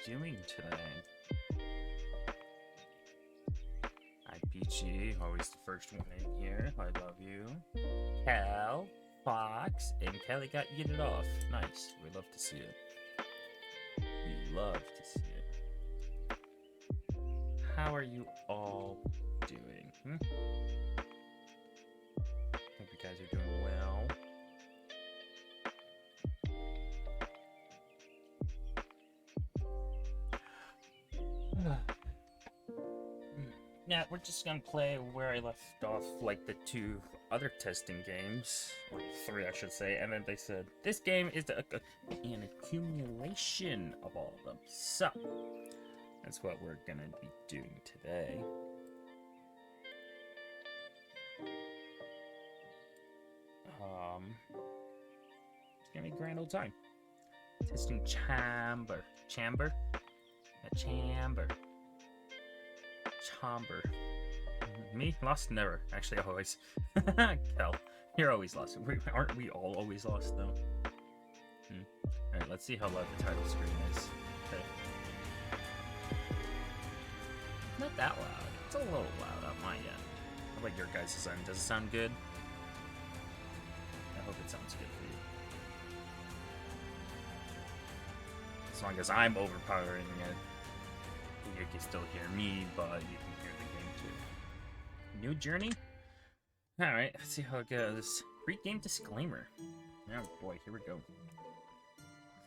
doing today? IPG, always the first one in here. I love you. Cal, Fox, and Kelly got yeeted off. Nice. We love to see it. We love to see it. How are you all doing? Hope you guys are doing well. Yeah, we're just gonna play where I left off, like the two other testing games, or three I should say, and then they said, this game is an accumulation of all of them. So, that's what we're gonna be doing today. It's gonna be a grand old time. Testing chamber. Chamber? A chamber. Chamber. Me? Lost? Never. Actually, always. Kel, you're always lost. Aren't we all always lost, though? Alright, let's see how loud the title screen is. Okay. Not that loud. It's a little loud on my end. How about your guys' end? Does it sound good? I hope it sounds good for you. As long as I'm overpowering it, you can still hear me, but you can hear the game too. New journey? Alright, let's see how it goes. Pre-game disclaimer. Oh boy, here we go.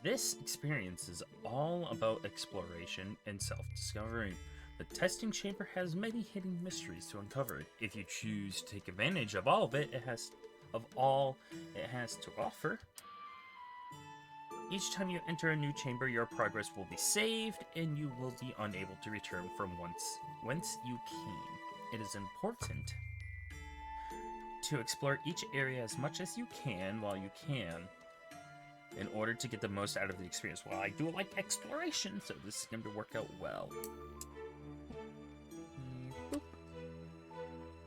This experience is all about exploration and self-discovery. The testing chamber has many hidden mysteries to uncover. If you choose to take advantage of all of it, it has to offer. Each time you enter a new chamber, your progress will be saved, and you will be unable to return from whence you came. It is important to explore each area as much as you can while you can, in order to get the most out of the experience. Well, I do like exploration, so this is going to work out well. Boop.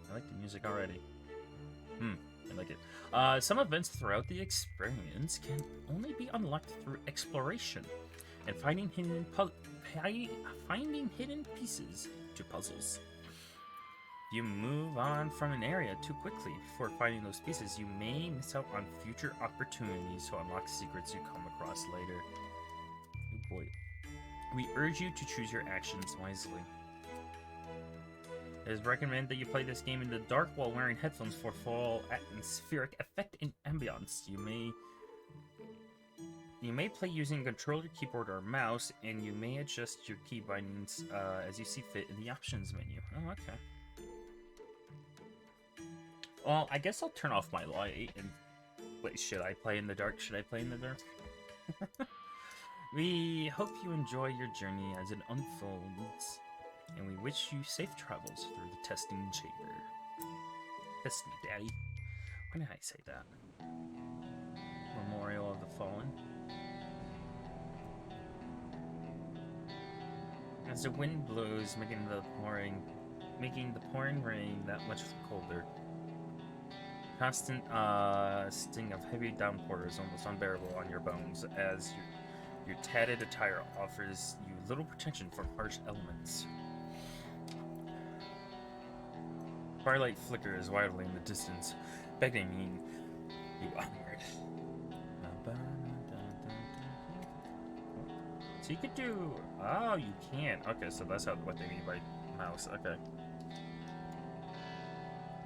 I like the music already. I like it. Some events throughout the experience can only be unlocked through exploration and finding hidden pieces to puzzles. If you move on from an area too quickly before finding those pieces, you may miss out on future opportunities to unlock secrets you come across later. Oh boy. We urge you to choose your actions wisely. It is recommended that you play this game in the dark while wearing headphones for full atmospheric effect and ambiance. You may play using a controller, keyboard, or mouse, and you may adjust your key bindings as you see fit in the options menu. Oh, okay. Well, I guess I'll turn off my light and... Wait, should I play in the dark? Should I play in the dark? We hope you enjoy your journey as it unfolds, and we wish you safe travels through the testing chamber. Test me, Daddy. Why did I say that? Memorial of the Fallen. As the wind blows, making the pouring rain that much colder. Constant sting of heavy downpour is almost unbearable on your bones, as your tattered attire offers you little protection from harsh elements. Firelight flickers wildly in the distance, beckoning you onward. So you could do... Oh, you can. Okay, so that's what they mean by mouse. Okay.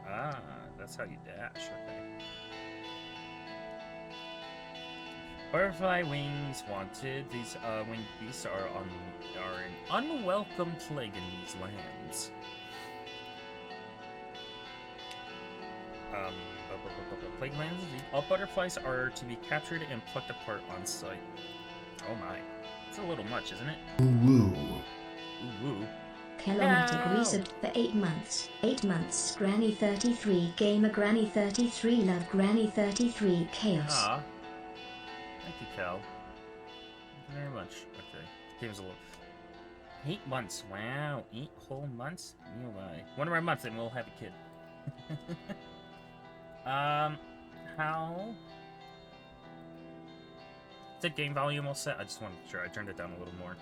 Ah, that's how you dash. Okay. Butterfly wings wanted. These winged beasts are an unwelcome plague in these lands. Plague lands. All butterflies are to be captured and plucked apart on sight. Oh my. It's a little much, isn't it? Woo. Woo. Kilomatic reset for 8 months. 8 months. Granny 33. Gamer Granny 33. Love Granny 33. Chaos. Ah. Thank you, Cal. Thank you very much. Okay. The game's a little... 8 months. Wow. 8 whole months? Oh my. 1 more month and we'll have a kid. How? Is the game volume all set? I just want to make sure I turned it down a little more.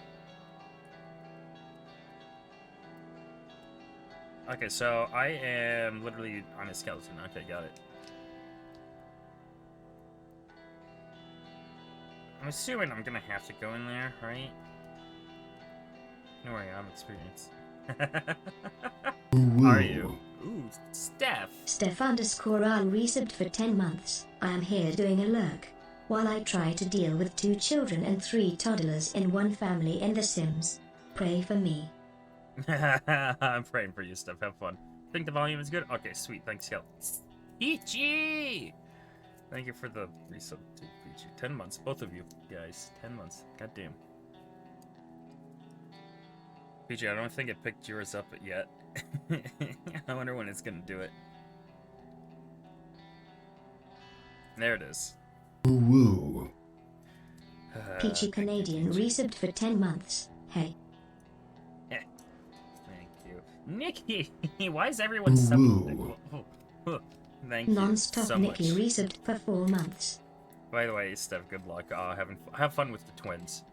Okay, so I am literally on a skeleton. Okay, got it. I'm assuming I'm gonna have to go in there, right? No worry, I'm experienced. How are you? Ooh, Steph. Steph_R resubbed for 10 months. I am here doing a lurk. While I try to deal with 2 children and 3 toddlers in one family in The Sims. Pray for me. I'm praying for you, Steph. Have fun. Think the volume is good? Okay, sweet. Thanks, Kel. Peachy! Thank you for the resub too, Peachy. 10 months, both of you guys. 10 months. Goddamn. Peachy, I don't think it picked yours up yet. I wonder when it's gonna do it. There it is. Woo. Peachy Thank you, Canadian Peachy. resubbed for 10 months. Hey. Thank you. Nikki! Why is everyone subbing? Thank you Non-stop so much. Nikki resubbed for 4 months. By the way, Steph, good luck. Have fun with the twins.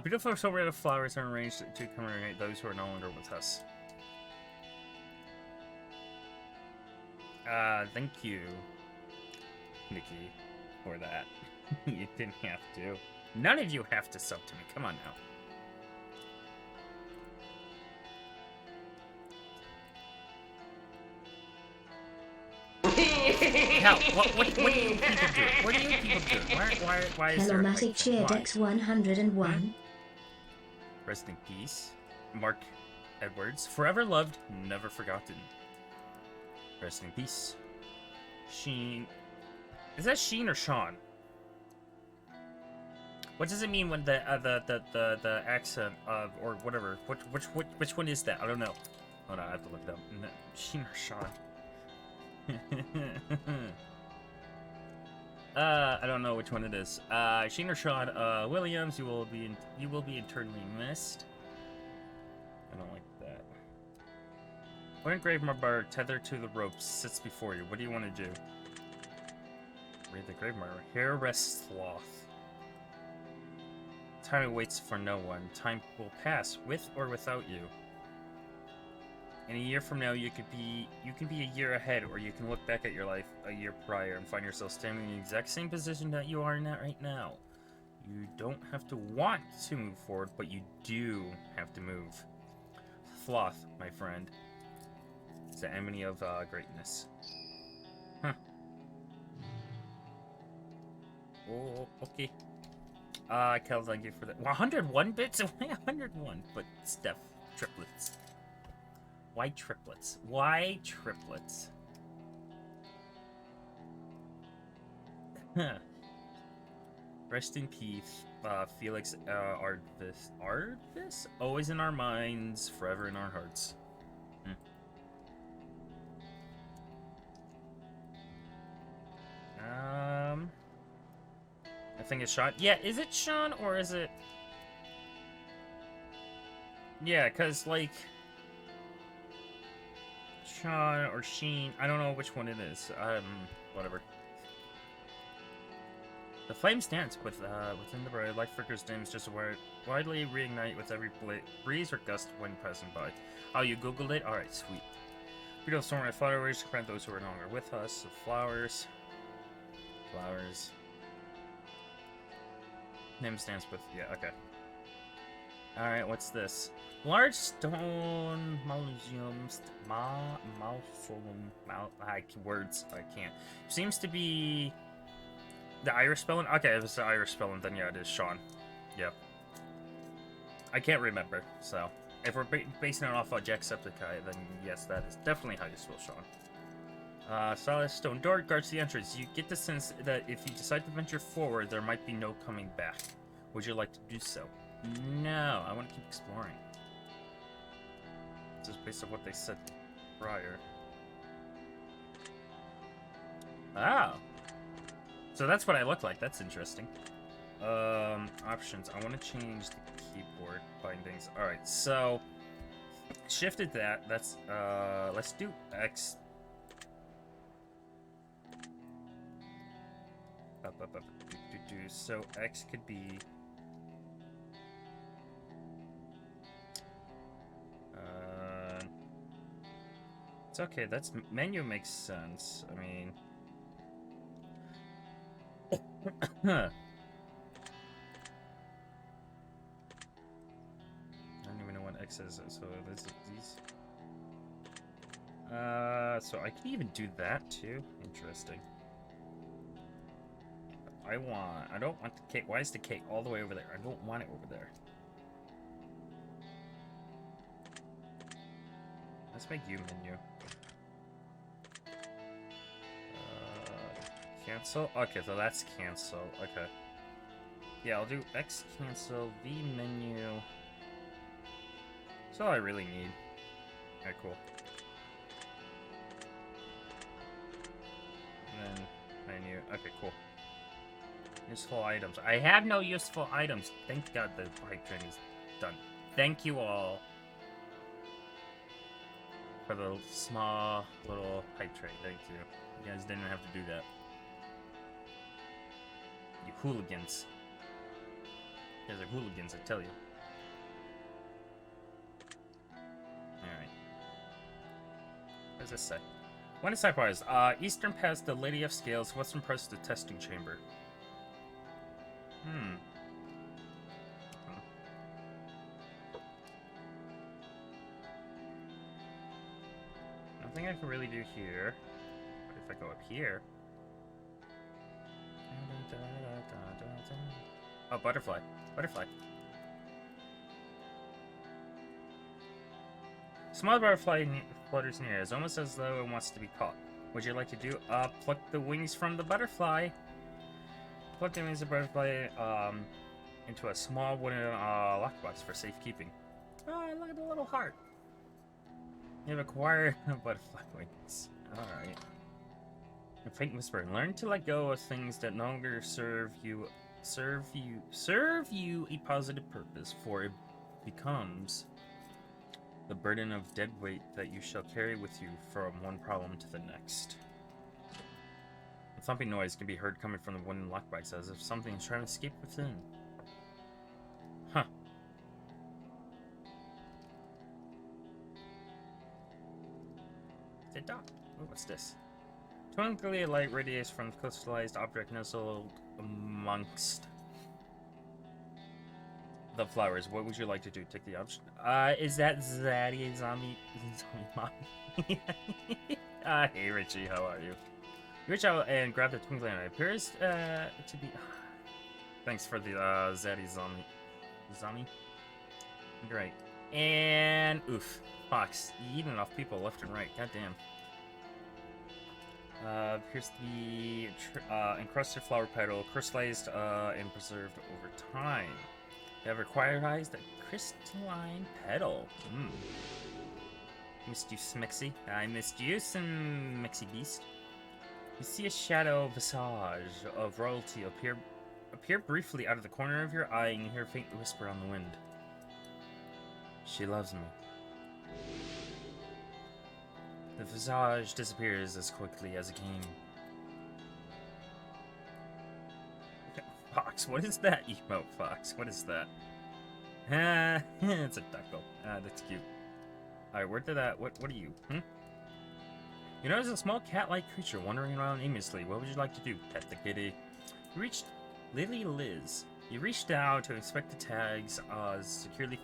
Beautiful silver of flowers are arranged to commemorate those who are no longer with us. Thank you, Nikki, for that. You didn't have to. None of you have to sub to me. Come on now. Hell, what do you people do? What do you people do? Why is there Hellomatic cheered why? X101. Rest in peace, Mark Edwards. Forever loved, never forgotten. Rest in peace, Sheen. Is that Sheen or Sean? What does it mean when the accent of or whatever? Which one is that? I don't know. Hold on, I have to look it up. No, Sheen or Sean? I don't know which one it is. Sheen or Sean Williams, you will be eternally missed. I don't like that. When grave marker tethered to the ropes sits before you, what do you want to do? Read the grave marker. Here rests sloth. Time waits for no one. Time will pass with or without you. In a year from now, you can be a year ahead, or you can look back at your life a year prior and find yourself standing in the exact same position that you are in right now. You don't have to want to move forward, but you do have to move. Sloth, my friend. It's the enemy of greatness. Huh. Oh, okay. Kel, thank you for that. 101 bits? Why 101? But Steph, triplets. Why triplets? Why triplets? Rest in peace, Felix Ardvis. Ardvis? Always in our minds, forever in our hearts. I think it's Sean. Yeah, is it Sean or is it... Yeah, because, like... Sean or Sheen. I don't know which one it is. Whatever. The flames dance within the bright. Light flickers dims just widely reignite with every breeze or gust when passing by. Oh, you googled it? Alright, sweet. Beautiful storm of flowers grant those who are no longer with us. So flowers. Flowers. Name stands with... Yeah, okay. Alright, what's this? Large stone mausoleums. Words. I can't. Seems to be the Irish spelling. Okay, if it's the Irish spelling, then yeah, it is Sean. Yeah. I can't remember, so if we're basing it off of Jacksepticeye, then yes, that is definitely how you spell Sean. Solid stone door guards the entrance. You get the sense that if you decide to venture forward, there might be no coming back. Would you like to do so? No, I want to keep exploring. This is based on what they said prior. Oh. So that's what I look like. That's interesting. Options. I want to change the keyboard bindings. Alright, so shifted that. That's let's do X. So X could be It's okay. That's menu makes sense. I mean, huh. I don't even know what X is. So this is these. So I can even do that too. Interesting. I don't want the K. Why is the K all the way over there? I don't want it over there. Let's make you menu. Cancel? Okay, so that's cancel. Okay. Yeah, I'll do X cancel, V menu. That's all I really need. Okay, cool. And then menu. Okay, cool. Useful items. I have no useful items. Thank God the hype train is done. Thank you all for the small little hype train. Thank you. You guys didn't have to do that. You hooligans. You guys are hooligans, I tell you. Alright. What does this say? When is sidebars? Eastern past the Lady of Scales, western past the testing chamber. Nothing I can really do here. But if I go up here... Oh, butterfly. Butterfly. Small butterfly flutters near. It's almost as though it wants to be caught. Would you like to do? Pluck the wings from the butterfly. Pluck the wings of the butterfly into a small wooden lockbox for safekeeping. Oh, look at the little heart. You have acquired butterfly wings. Alright. A faint whisper. Learn to let go of things that no longer serve you a positive purpose, for it becomes the burden of dead weight that you shall carry with you from one problem to the next. A thumping noise can be heard coming from the wooden lockbox, as if something is trying to escape within. Huh. It's a dog. Oh, what's this? Twinkly light radiates from the crystallized object nestled amongst the flowers. What would you like to do? Take the option. Is that Zaddy zombie mom? Hey Richie, how are you? You reach out and grab the twinkling light. It appears to be. Thanks for the Zaddy zombie. Great. And oof, Fox, you eating off people left and right. Goddamn. Here's the encrusted flower petal, crystallized and preserved over time. You have acquired the crystalline petal. Missed you, Smexy. I missed you, Smexy Beast. You see a shadow visage of royalty appear briefly out of the corner of your eye, and you hear a faint whisper on the wind. She loves me. The visage disappears as quickly as it came. Fox, what is that emote, Fox? What is that? It's a duckle. That's cute. Alright, where did that... What are you? You notice a small cat-like creature wandering around aimlessly. What would you like to do? Pet the kitty. You reached Lily Liz. You reached out to inspect the tags securely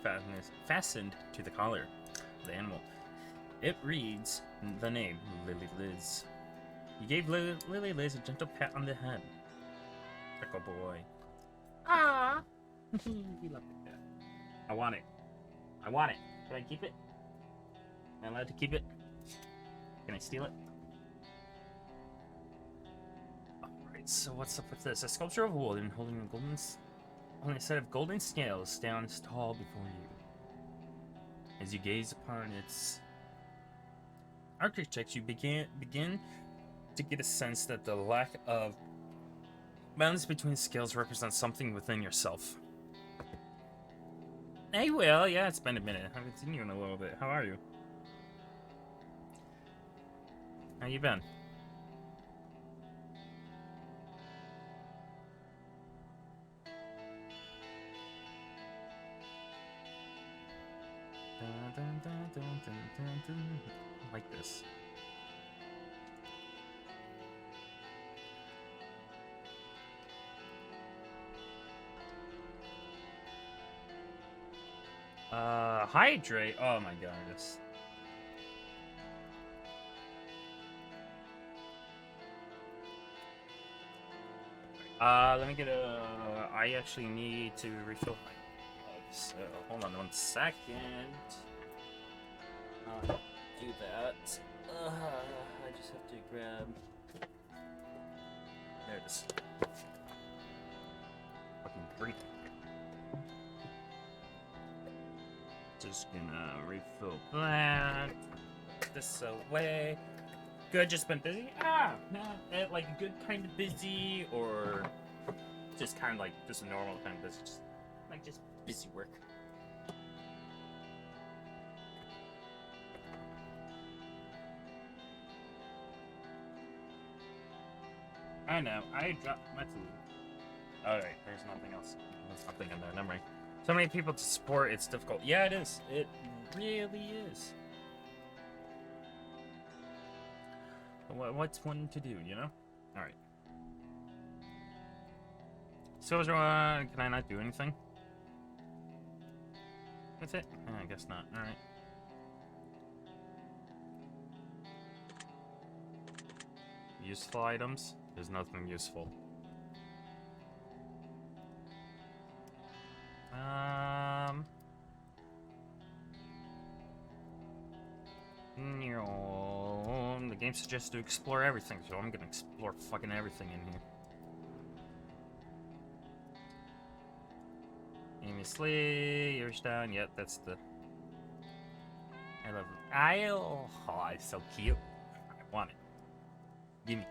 fastened to the collar of the animal. It reads the name, Lily Liz. You gave Lily Liz a gentle pat on the head. Pickle boy. Ah! You love it. I want it. I want it. Can I keep it? Am I allowed to keep it? Can I steal it? Alright, so what's up with this? A sculpture of wood and holding a set of golden scales stands tall before you. As you gaze upon its architecture, you begin to get a sense that the lack of balance between the scales represents something within yourself. Hey, Will. Yeah, it's been a minute. I haven't seen you in a little bit. How are you? How you been? I like this. Hydrate. Oh my god, this. Let me get a. I actually need to refill my so hold on 1 second. Do that. I just have to grab. There it is. Fucking breathe. Just gonna refill that. Put this away. Good, just been busy? Like good kind of busy, or just kind of like just a normal kind of busy? Just busy work. I know, I dropped my food. Alright, there's nothing else. There's nothing in there, never mind. So many people to support, it's difficult. Yeah, it is. It really is. What's one to do, you know? Alright. So, can I not do anything with it? I guess not. Alright. Useful items? There's nothing useful. The game suggests to explore everything, so I'm gonna explore fucking everything in here. Aimlessly, you're down. Yep, that's the. I love it. Oh, it's so cute. I want it. Gimme.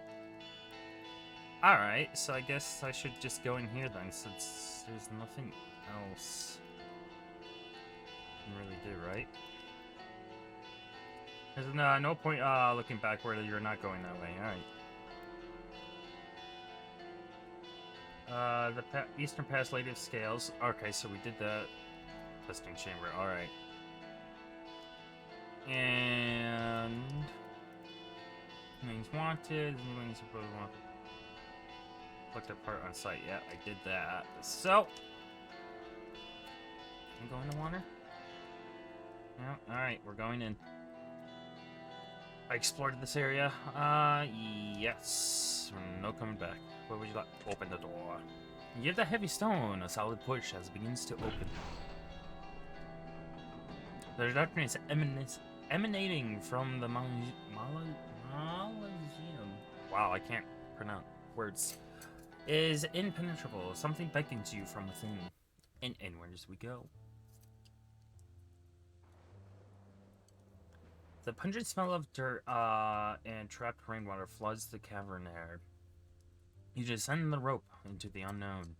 Alright, so I guess I should just go in here then, since there's nothing else I can really do, right? There's no point looking backward. You're not going that way. Alright. The Eastern Pass Native Scales. Okay, so we did that. Testing chamber. Alright. And... Remains wanted. Remains supposed wanted. Looked apart on site. Yeah, I did that. So... I'm going to water? Yeah, alright, we're going in. I explored this area. Yes. No coming back. Where would you like? Open the door. Give the heavy stone a solid push as it begins to open. The darkness emanating from the Mausoleum. Wow, I can't pronounce words. Is impenetrable. Something beckons you from within. And inwards we go. The pungent smell of dirt and trapped rainwater floods the cavern air. You descend the rope into the unknown.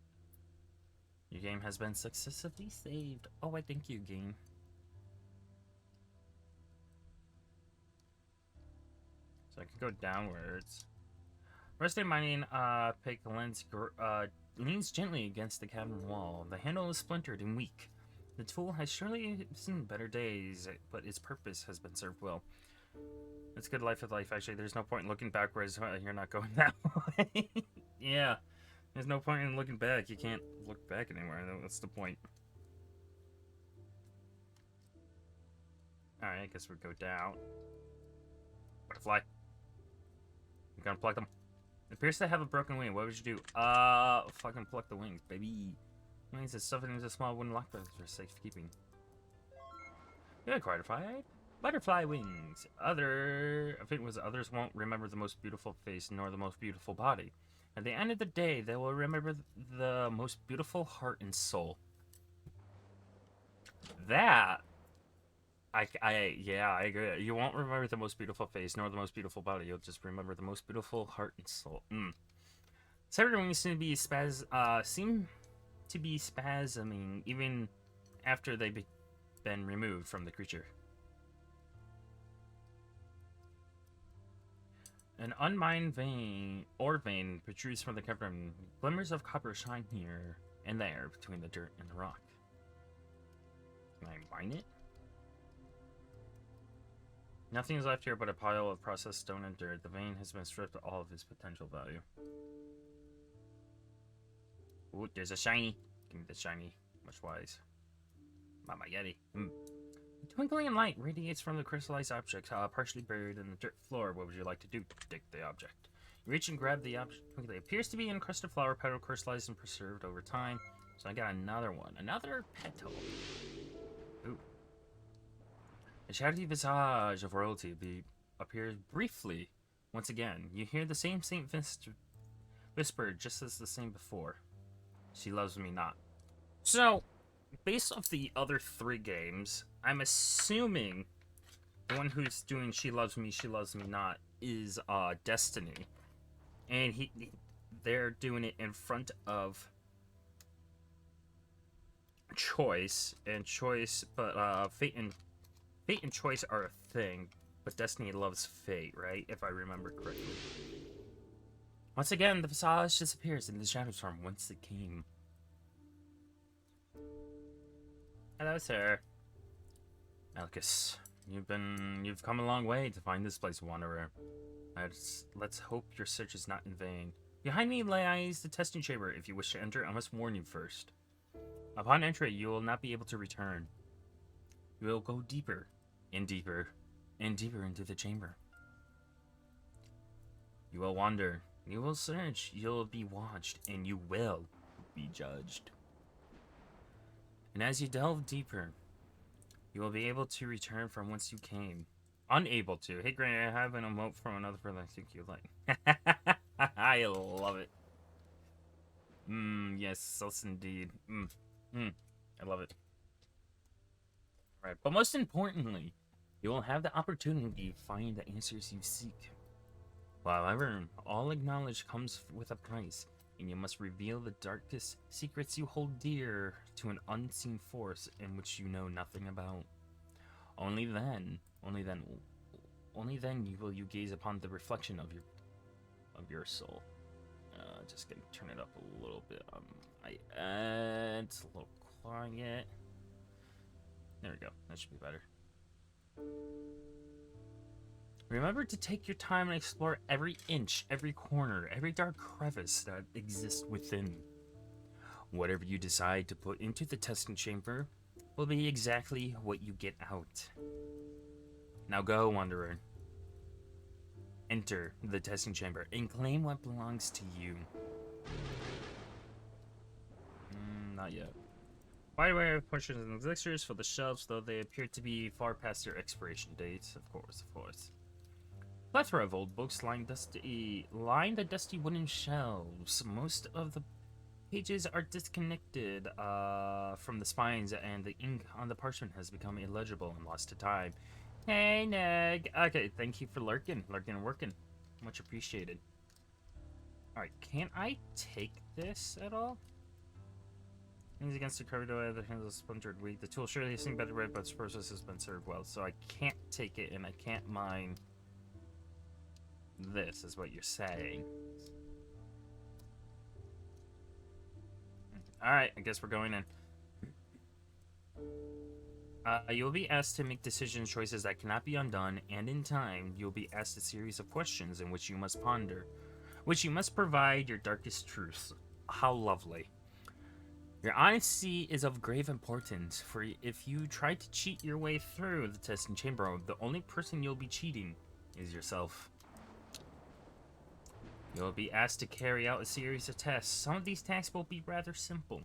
Your game has been successfully saved. Oh, I thank you, game. So I can go downwards. Rusty mining pick leans gently against the cavern wall. The handle is splintered and weak. The tool has surely seen better days, but its purpose has been served well. It's good life of life, actually. There's no point in looking backwards. You're not going that way. Yeah. There's no point in looking back. You can't look back anymore. That's the point. Alright, I guess we'll go down. Butterfly. I'm gonna pluck them. It appears to have a broken wing. What would you do? Fucking pluck the wings, baby. Wings is stuffed into small wooden lockpicks for safekeeping. Good, qualified. Butterfly wings. Others won't remember the most beautiful face nor the most beautiful body. At the end of the day, they will remember the most beautiful heart and soul. That, yeah, I agree. You won't remember the most beautiful face nor the most beautiful body. You'll just remember the most beautiful heart and soul. Severed wings seem to be spasming even after they've been removed from the creature. An unmined vein protrudes from the cavern. Glimmers of copper shine here and there between the dirt and the rock. Can I mine it? Nothing is left here but a pile of processed stone and dirt. The vein has been stripped of all of its potential value. Ooh, there's a shiny. Give me the shiny. Much wise. Mama Yeti. A twinkling light radiates from the crystallized object, partially buried in the dirt floor. What would you like to do? Dig the object. You reach and grab the object. It appears to be encrusted flower petal, crystallized and preserved over time. So I got another one. Another petal. Ooh. A shadowy visage of royalty appears briefly. Once again, you hear the same Saint whisper just as the same before. She loves me not. So, based off the other 3 games, I'm assuming the one who's doing She Loves Me Not is Destiny. And they're doing it in front of Choice, but Fate and Choice are a thing, but Destiny loves Fate, right? If I remember correctly. Once again, the visage disappears in the shadows from whence it came. Hello, sir. Malchus, you've come a long way to find this place, Wanderer. Let's hope your search is not in vain. Behind me lies the testing chamber. If you wish to enter, I must warn you first. Upon entry, you will not be able to return. You will go deeper, and deeper, and deeper into the chamber. You will wander, you will search, you'll be watched, and you will be judged. And as you delve deeper, you will be able to return from whence you came. Unable to. Hey, Granny, I have an emote from another person I think you like. I love it. Yes, yes, indeed. I love it. Alright, but most importantly, you will have the opportunity to find the answers you seek. However, all knowledge comes with a price, and you must reveal the darkest secrets you hold dear to an unseen force in which you know nothing about. Only then will you gaze upon the reflection of your soul. Just gonna turn it up a little bit. It's a little quiet. There we go. That should be better. Remember to take your time and explore every inch, every corner, every dark crevice that exists within. Whatever you decide to put into the testing chamber will be exactly what you get out. Now go, Wanderer. Enter the testing chamber and claim what belongs to you. Not yet. Wide array of potions and elixirs for the shelves, though they appear to be far past their expiration dates. Of course. Plethora of old books line the dusty wooden shelves. Most of the pages are disconnected from the spines, and the ink on the parchment has become illegible and lost to time. Hey, Neg. Okay, thank you for lurking and working. Much appreciated. Alright, can I take this at all? Things against the corridor that handles splintered wheat. The tool surely has seen better red, but its process has been served well, so I can't take it, and I can't mine this, is what you're saying. Alright, I guess we're going in. You'll be asked to make decision choices that cannot be undone, and in time, you'll be asked a series of questions in which you must ponder, which you must provide your darkest truths. How lovely. Your honesty is of grave importance, for if you try to cheat your way through the testing chamber, the only person you'll be cheating is yourself. You'll be asked to carry out a series of tests. Some of these tasks will be rather simple,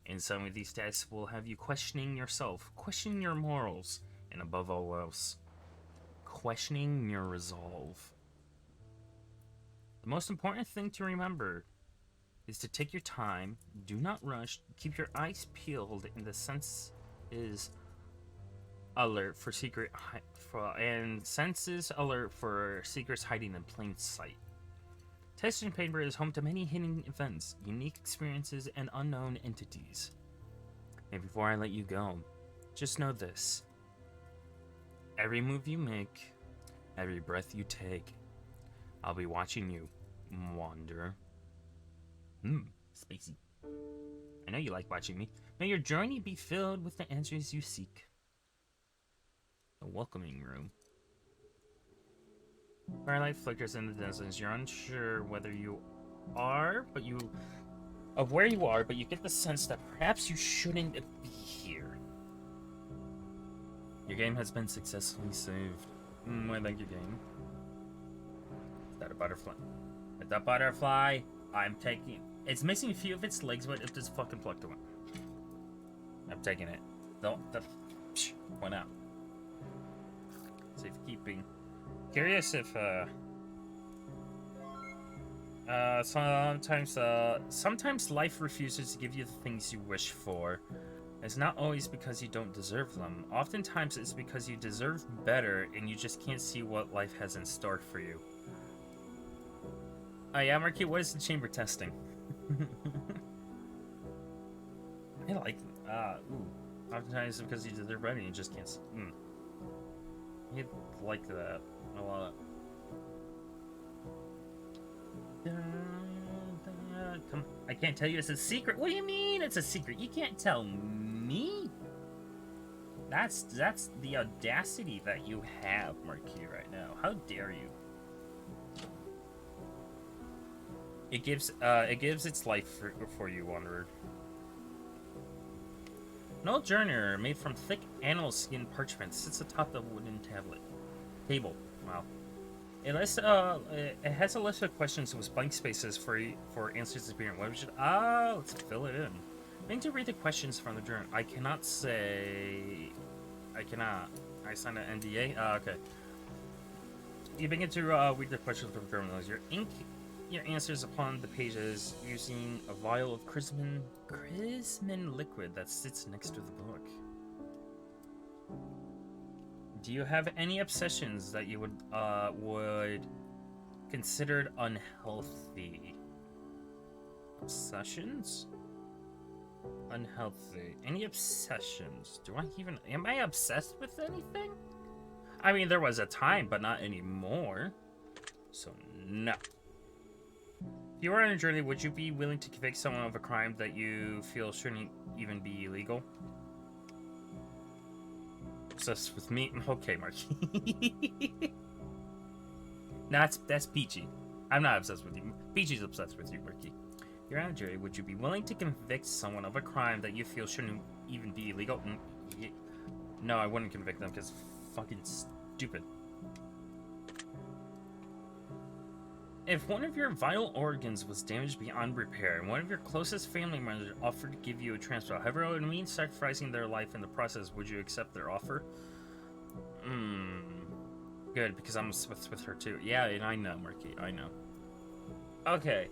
and some of these tests will have you questioning yourself, questioning your morals, and above all else, questioning your resolve. The most important thing to remember is to take your time, do not rush, keep your eyes peeled, and the sense is alert for secrets hiding in plain sight. Testing Chamber is home to many hidden events, unique experiences, and unknown entities. And before I let you go, just know this. Every move you make, every breath you take, I'll be watching you, Wanderer. Spacey. I know you like watching me. May your journey be filled with the answers you seek. A welcoming room. Firelight flickers in the distance. You're unsure whether you are, but you get the sense that perhaps you shouldn't be here. Your game has been successfully saved. I like your game. Is that a butterfly? Is that butterfly? I'm taking... It's missing a few of its legs, but it just fucking plucked one. I'm taking it. Don't... Why not? Safekeeping. Curious if, sometimes life refuses to give you the things you wish for. It's not always because you don't deserve them. Oftentimes it's because you deserve better and you just can't see what life has in store for you. Oh yeah, Marky, what is the chamber testing? I like, oftentimes it's because you deserve better and you just can't see. I like that a lot. Come, I can't tell you it's a secret. What do you mean it's a secret? You can't tell me. That's the audacity that you have, Marquis, right now. How dare you? It gives its life for you, Wanderer. An old journal made from thick animal skin parchment sits atop the wooden table. Wow. It has a list of questions with blank spaces for answers appearing. What should let's fill it in. I need to read the questions from the journal. I cannot. I signed an NDA. Okay. You begin to read the questions from the journal. You ink your answers upon the pages using a vial of chrismin liquid that sits next to the book. Do you have any obsessions that you would considered unhealthy? Obsessions? Unhealthy. Any obsessions? Am I obsessed with anything? I mean, there was a time, but not anymore. So, no. If you were on a journey, would you be willing to convict someone of a crime that you feel shouldn't even be illegal? Obsessed with me? Okay, Marky. No, that's Peachy. I'm not obsessed with you. Peachy's obsessed with you, Marky. You're on a jury. Would you be willing to convict someone of a crime that you feel shouldn't even be illegal? No, I wouldn't convict them because fucking stupid. If one of your vital organs was damaged beyond repair, and one of your closest family members offered to give you a transplant, however it would mean sacrificing their life in the process, would you accept their offer? Good, because I'm with her too. Yeah, and I know, Marky, I know. Okay.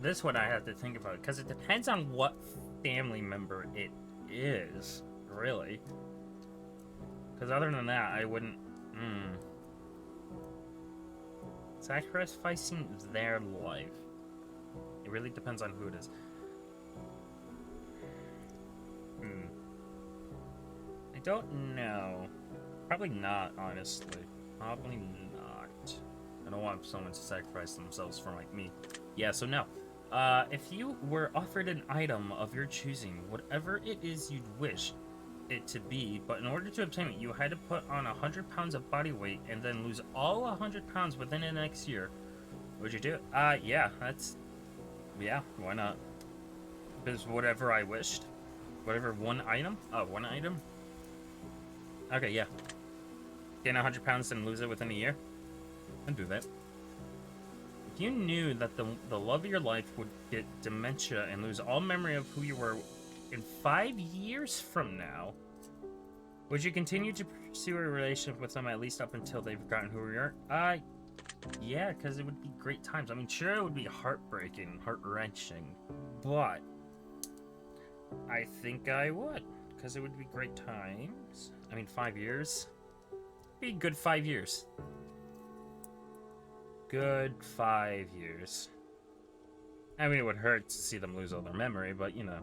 This one I have to think about, because it depends on what family member it is, really. Because other than that, I wouldn't... Sacrificing their life. It really depends on who it is. I don't know. Probably not, honestly. Probably not. I don't want someone to sacrifice themselves for, like, me. Yeah, so no. If you were offered an item of your choosing, whatever it is you'd wish it to be, but in order to obtain it, you had to put on 100 pounds of body weight and then lose all 100 pounds within the next year, would you do it? Yeah, yeah, why not? Because whatever I wished. Whatever one item? Oh, one item? Okay, yeah. Gain 100 pounds and lose it within a year? I'd do that. If you knew that the love of your life would get dementia and lose all memory of who you were in 5 years from now, would you continue to pursue a relationship with them at least up until they've forgotten who you are? Yeah, because it would be great times. I mean, sure, it would be heartbreaking, heart-wrenching, but I think I would, because it would be great times. I mean, 5 years. Be a good 5 years. Good 5 years. I mean, it would hurt to see them lose all their memory, but, you know.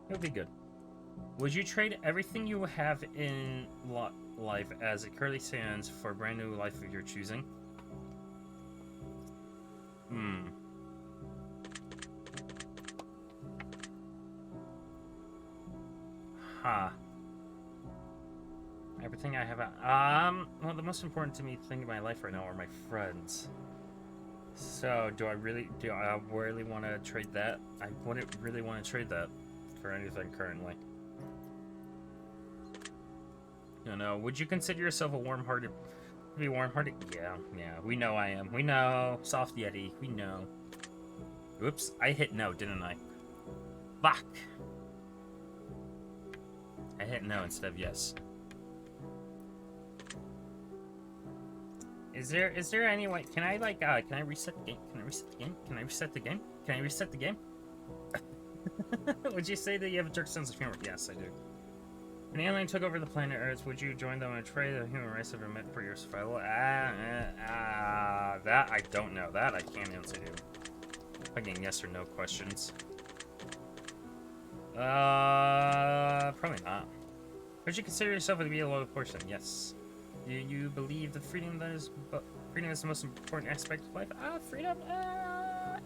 It would be good. Would you trade everything you have in life as it currently stands for a brand new life of your choosing? Everything I have... well, the most important to me thing in my life right now are my friends. So, do I really want to trade that? I wouldn't really want to trade that for anything currently. No, no. Would you consider yourself a warm-hearted? Be warm-hearted? Yeah, yeah. We know I am. We know. Soft Yeti. We know. Oops, I hit no, didn't I? Fuck. I hit no instead of yes. Is there any way? Can I like can I reset the game? Can I reset the game? Can I reset the game? Can I reset the game? Would you say that you have a dark sense of humor? Yes, I do. An alien took over the planet Earth. Would you join them and trade the human race ever meant for your survival? That I don't know. That I can't answer you. Fucking yes or no questions. Probably not. Would you consider yourself to be a loyal person? Yes. Do you believe that freedom is the most important aspect of life? Freedom,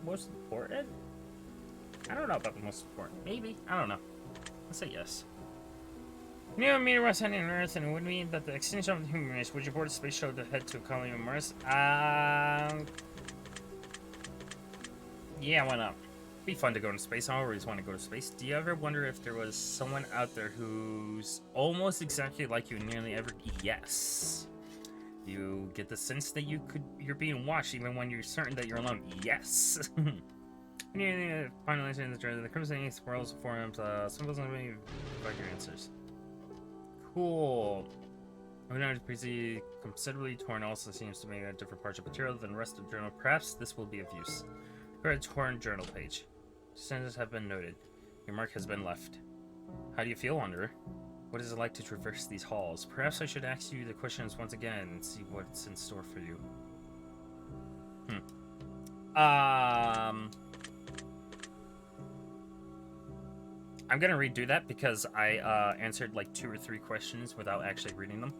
most important? I don't know about the most important. Maybe. I don't know. Let's say yes. You know, meteor was heading on Earth, and it would mean that the extinction of the human race. Would you board a space shuttle to head to a colony on Mars? Yeah, why not? It'd be fun to go into space. I always want to go to space. Do you ever wonder if there was someone out there who's almost exactly like you nearly every... Yes. You get the sense that you're being watched even when you're certain that you're alone. Yes. Nearly finalizing the journey. The Crimson East Worlds forums. Symbols and many like your answers. Cool. I'm now pretty considerably torn. Also seems to be a different parts of material than the rest of the journal. Perhaps this will be of use. Go to torn journal page. Sentences have been noted. Your mark has been left. How do you feel, Wanderer? What is it like to traverse these halls? Perhaps I should ask you the questions once again and see what's in store for you. I'm gonna redo that because I answered like 2 or 3 questions without actually reading them.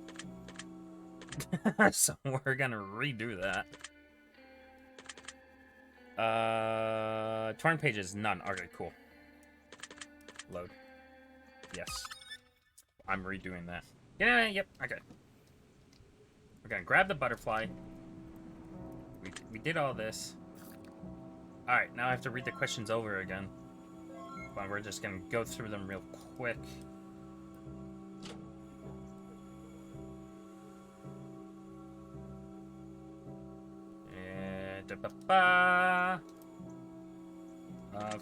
So we're gonna redo that. Torn pages, none. Okay, cool. Load. Yes. I'm redoing that. Yeah, yep, okay. We're gonna grab the butterfly. We did all this. Alright, now I have to read the questions over again. But we're just gonna go through them real quick.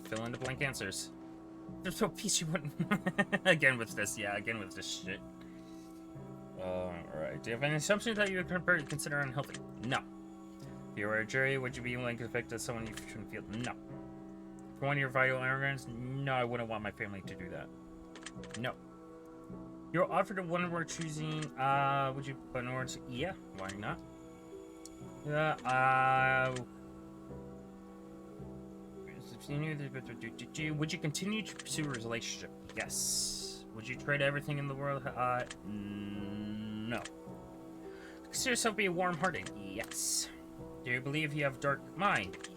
Fill in the blank answers. There's no piece you wouldn't. Again with this, yeah, again with this shit. Alright. Do you have any assumptions that you would consider unhealthy? No. If you were a jury, would you be willing to convict someone you shouldn't feel? No. For one of your vital organs? No, I wouldn't want my family to do that. No. You're offered a one word choosing, would you put an word? Yeah, why not? Would you continue to pursue a relationship? Yes. Would you trade everything in the world? No. Consider yourself to be warm-hearted? Yes. Do you believe you have a dark mind?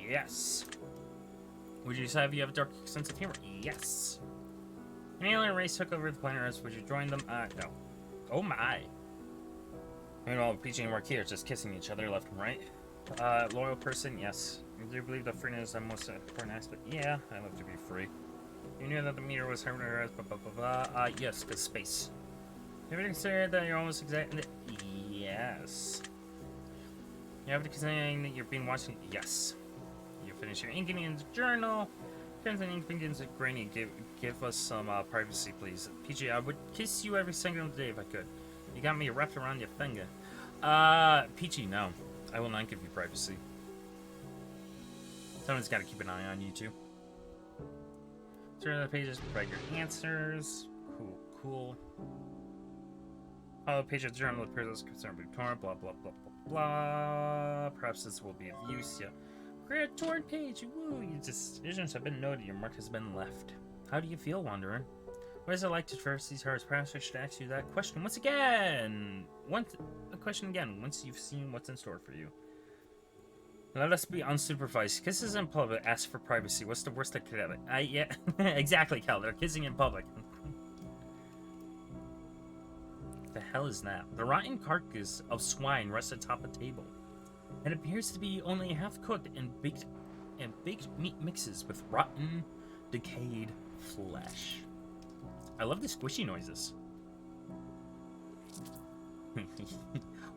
Yes. Would you say you have a dark sense of humor? Yes. An alien race took over the planet Earth. Would you join them? No. Oh my. Meanwhile, Peachy and Marquis are just kissing each other left and right. Loyal person? Yes. Do you believe that freedom is the most important aspect? Yeah, I love to be free. You knew that the meteor was heading to Earth, blah blah blah blah. Yes, because space. Have you considered that you're almost exactly? Yes. You have to consider that you're being watched? Yes. You finish your inking in the journal. Turns and ink begins at grainy. Give us some privacy, please. PJ, I would kiss you every single day if I could. You got me wrapped around your finger. Peachy, no. I will not give you privacy. Someone's got to keep an eye on you, too. Turn the pages, provide your answers. Cool, cool. Follow the page of the journal appears as concerned with torn, blah, blah, blah, blah, blah. Perhaps this will be of use, yeah. Great torn page, woo! Your decisions have been noted, your mark has been left. How do you feel, Wanderer? What is it like to traverse these hearts? Perhaps I should ask you that question once again. A question again, once you've seen what's in store for you. Let us be unsupervised. Kisses in public. Ask for privacy. What's the worst that could happen? Yeah, exactly, Cal. They're kissing in public. The hell is that? The rotten carcass of swine rests atop a table. It appears to be only half cooked and baked meat mixes with rotten, decayed flesh. I love the squishy noises.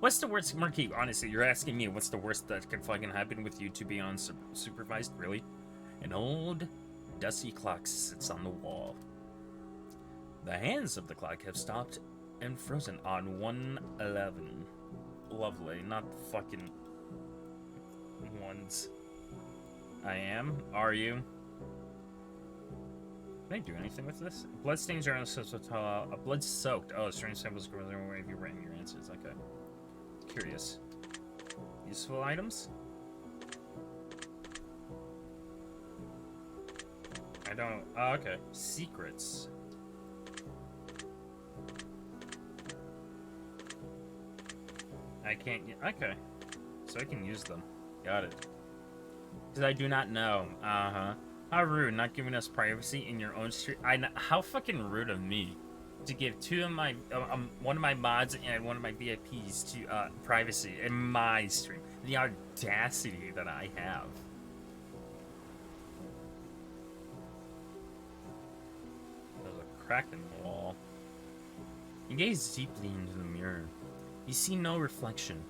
What's the worst, Marquis? Honestly, you're asking me what's the worst that could fucking happen with you to be unsupervised? Really? An old, dusty clock sits on the wall. The hands of the clock have stopped and frozen on 1:11. Lovely, not fucking ones. I am. Are you? Can I do anything with this? Bloodstains are on a blood soaked. Oh, strange symbols go the way if you write your answers. Okay. Curious. Useful items? I don't. Oh, okay. Secrets. I can't. Okay. So I can use them. Got it. Because I do not know. Uh-huh. How rude, not giving us privacy in your own stream. How fucking rude of me to give two of my, one of my mods and one of my VIPs to privacy in my stream. The audacity that I have. There's a crack in the wall. You gaze deeply into the mirror. You see no reflection.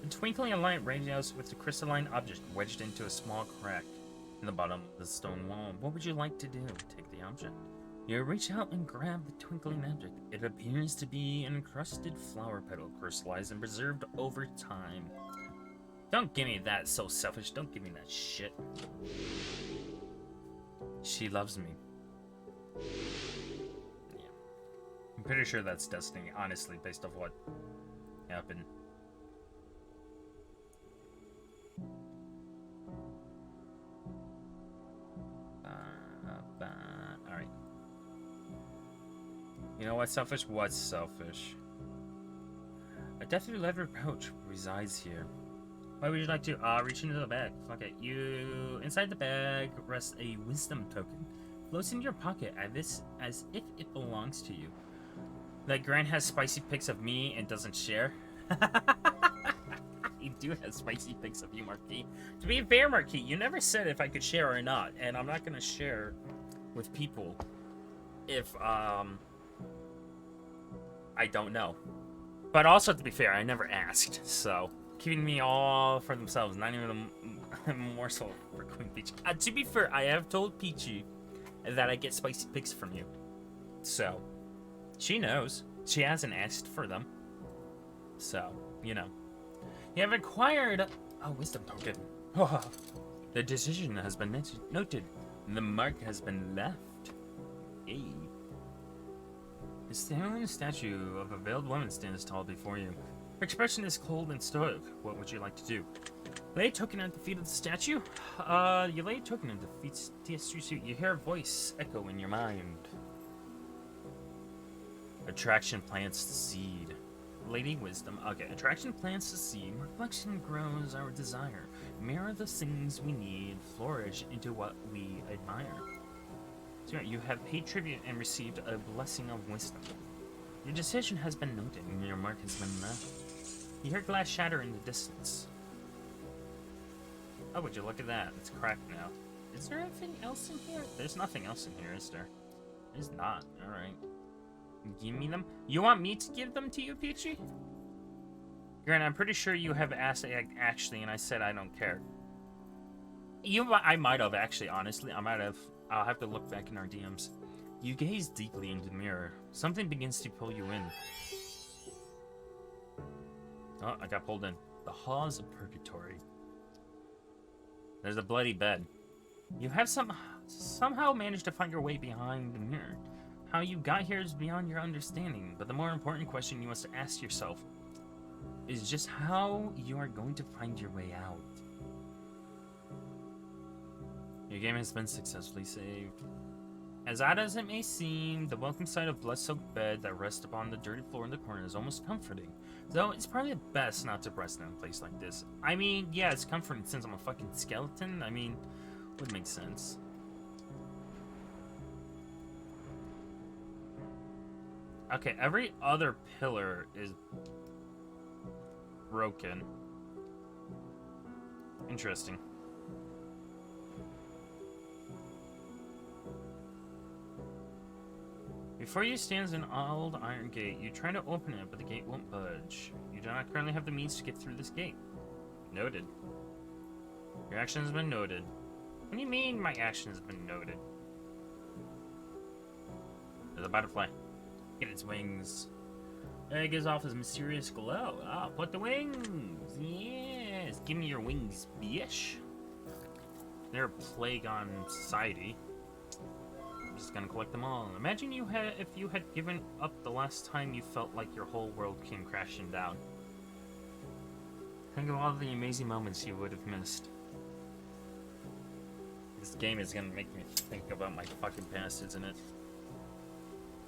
A twinkling light radiates with the crystalline object wedged into a small crack in the bottom of the stone wall. What would you like to do? Take the object. You reach out and grab the twinkling object. It appears to be an encrusted flower petal, crystallized and preserved over time. Don't give me that, so selfish. Don't give me that shit. She loves me. Yeah. I'm pretty sure that's destiny, honestly, based off what happened. Alright. You know what's selfish? What's selfish? A deathly leather pouch resides here. Why would you like to reach into the bag? Okay, inside the bag rests a wisdom token. Floats into your pocket as if it belongs to you. Like Grant has spicy pics of me and doesn't share. You do have spicy pics of you, Marquis. To be fair, Marquis, you never said if I could share or not, and I'm not gonna share with people if I don't know. But also, to be fair, I never asked, so keeping me all for themselves, not even a morsel for Queen Peachy. To be fair, I have told Peachy that I get spicy pics from you, so she knows. She hasn't asked for them, so you know. You have acquired a wisdom token. The decision has been noted. The mark has been left. Yay. A stone statue of a veiled woman stands tall before you. Her expression is cold and stoic. What would you like to do? Lay a token at the feet of the statue? You lay a token at the feet of the statue. You hear a voice echo in your mind. Attraction plants the seed. Lady Wisdom. Okay, attraction plants the seed. Reflection grows our desire. Mirror the things we need. Flourish into what we admire. So you have paid tribute and received a blessing of wisdom. Your decision has been noted and your mark has been left. You hear glass shatter in the distance. Oh, would you look at that? It's cracked now. Is there anything else in here? There's nothing else in here, is there? There's not. Alright. Give me them. You want me to give them to you, Peachy? Grant, I'm pretty sure you have asked actually, and I said I don't care. I might have, actually, honestly. I might have. I'll have to look back in our DMs. You gaze deeply into the mirror. Something begins to pull you in. Oh, I got pulled in. The halls of purgatory. There's a bloody bed. You have somehow managed to find your way behind the mirror. How you got here is beyond your understanding, but the more important question you must ask yourself is just how you are going to find your way out. Your game has been successfully saved. As odd as it may seem, the welcome sight of blood-soaked bed that rests upon the dirty floor in the corner is almost comforting. Though it's probably best not to rest in a place like this. I mean, yeah, it's comforting since I'm a fucking skeleton. I mean, would make sense. Okay, every other pillar is broken. Interesting. Before you stands an old iron gate. You try to open it, but the gate won't budge. You do not currently have the means to get through this gate. Noted. Your action has been noted. What do you mean my action has been noted? There's a butterfly. Get its wings. It gives off this mysterious glow. Ah, put the wings! Yes! Give me your wings, bitch! They're a plague on society. I'm just gonna collect them all. Imagine if you had given up the last time you felt like your whole world came crashing down. Think of all the amazing moments you would have missed. This game is gonna make me think about my fucking past, isn't it?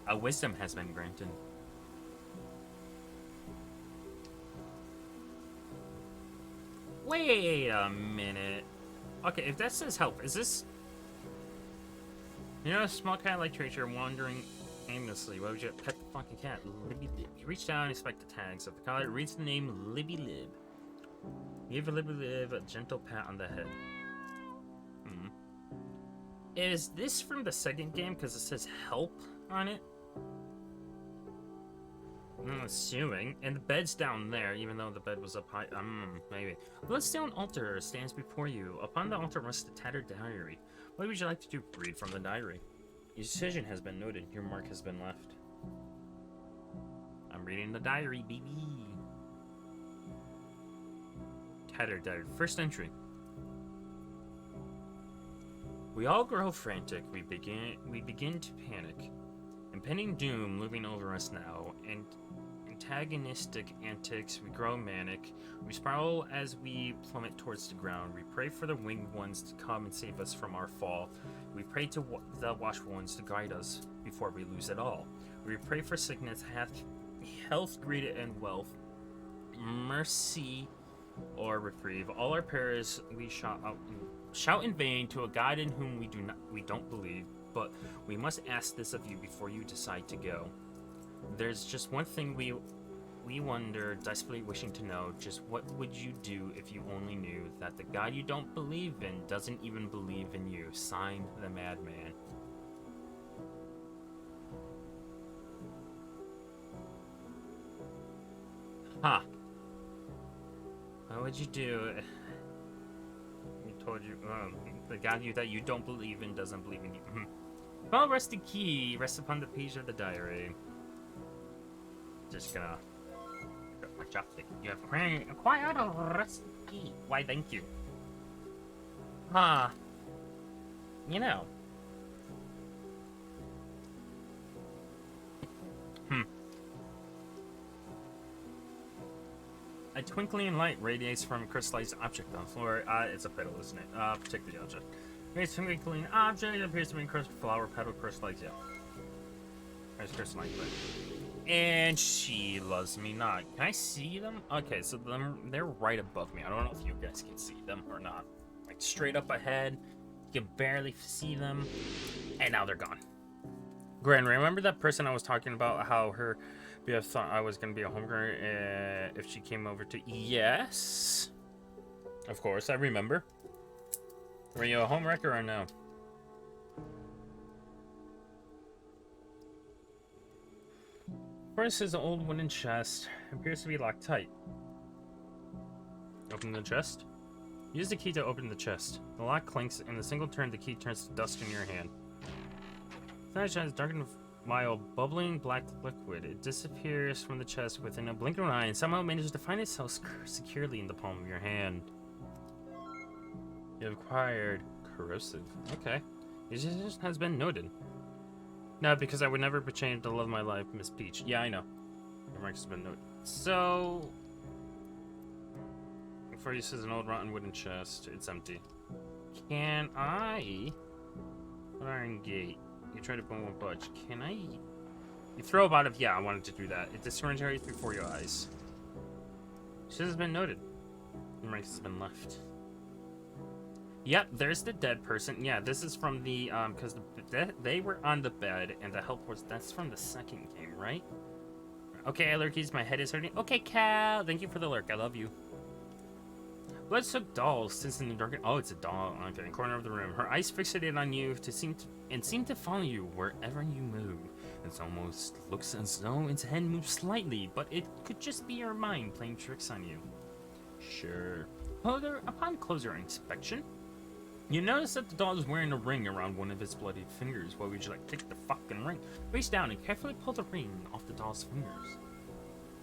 A wisdom has been granted. Wait a minute. Okay, if that says help, is this... You know, a small cat-like creature wandering aimlessly. Why would you pet the fucking cat? Libby Lib. You reach down and inspect the tags of the collar. It reads the name Libby Lib. Give Libby Lib a gentle pat on the head. Is this from the second game? Because it says help on it? I'm assuming. And the bed's down there, even though the bed was up high. Maybe. A bloodstone altar stands before you. Upon the altar rests a tattered diary. What would you like to do? Read from the diary. Your decision has been noted. Your mark has been left. I'm reading the diary, baby. Tattered diary. First entry. We all grow frantic. We begin to panic. Impending doom looming over us now, and antagonistic antics. We grow manic. We spiral as we plummet towards the ground. We pray for the winged ones to come and save us from our fall. We pray to the watchful ones to guide us before we lose it all. We pray for sickness, health, greed, and wealth, mercy, or reprieve. All our prayers we shout in vain to a God in whom we don't believe. But we must ask this of you before you decide to go. There's just one thing we wonder, desperately wishing to know. Just what would you do if you only knew that the God you don't believe in doesn't even believe in you? Signed, the Madman. Huh. What would you do? We told you, the God that you don't believe in doesn't believe in you. Well, rusty key rests upon the page of the diary. Just gonna put my chopstick. You have acquired a rusty key. Why, thank you. You know. A twinkling light radiates from a crystallized object on the floor. It's a petal, isn't it? Protect the object. A twinkling object appears to be a flower petal crystallized. Yeah. There's crystalline. And she loves me not. Can I see them? Okay, so they're right above me. I don't know if you guys can see them or not. Like straight up ahead. You can barely see them. And now they're gone. Gren, remember that person I was talking about, how her BF thought I was going to be a homegirl if she came over to... Yes. Of course, I remember. Were you a homewrecker or no? First is an old wooden chest. It appears to be locked tight. Open the chest. Use the key to open the chest. The lock clinks, and the single turn, the key turns to dust in your hand. Sunshine is darkened by a bubbling black liquid. It disappears from the chest within a blink of an eye and somehow manages to find itself securely in the palm of your hand. You have acquired corrosive. Okay. It just has been noted. No, because I would never betray the love of my life, Miss Peach. Yeah, I know. Your mark has been noted. So... Before you says an old rotten wooden chest. It's empty. Can I... Iron gate. You try to bone won't budge. Can I... You throw about it. Yeah, I wanted to do that. It disintegrates before your eyes. This has been noted. Your mark has been left. Yep, there's the dead person. Yeah, this is from the, because they were on the bed, and the help was, that's from the second game, right? Okay, lurkies, my head is hurting. Okay, Cal, thank you for the lurk, I love you. Blood-soaked doll sits in the dark. Oh, it's a doll. Okay, corner of the room. Her eyes fixated on you seem to follow you wherever you move. It almost looks as though its head moves slightly, but it could just be your mind playing tricks on you. Sure. Upon closer inspection, you notice that the doll is wearing a ring around one of its bloodied fingers. Why would you like take the fucking ring? Reach down and carefully pull the ring off the doll's fingers.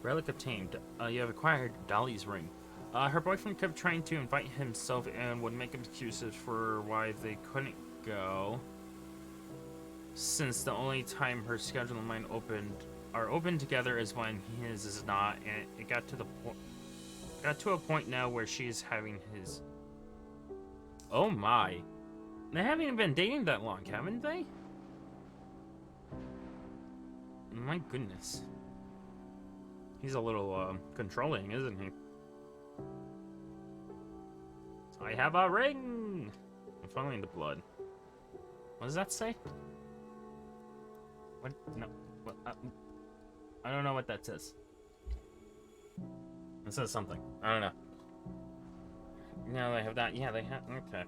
Relic obtained. You have acquired Dolly's ring. Her boyfriend kept trying to invite himself and would make excuses for why they couldn't go. Since the only time her schedule and mine are open together is when his is not, and it got to a point now where she's having his. Oh my. They haven't even been dating that long, haven't they? My goodness. He's a little controlling, isn't he? I have a ring! I'm following the blood. What does that say? What? No. What? I don't know what that says. It says something. I don't know. No, they have that. Yeah, they have. Okay.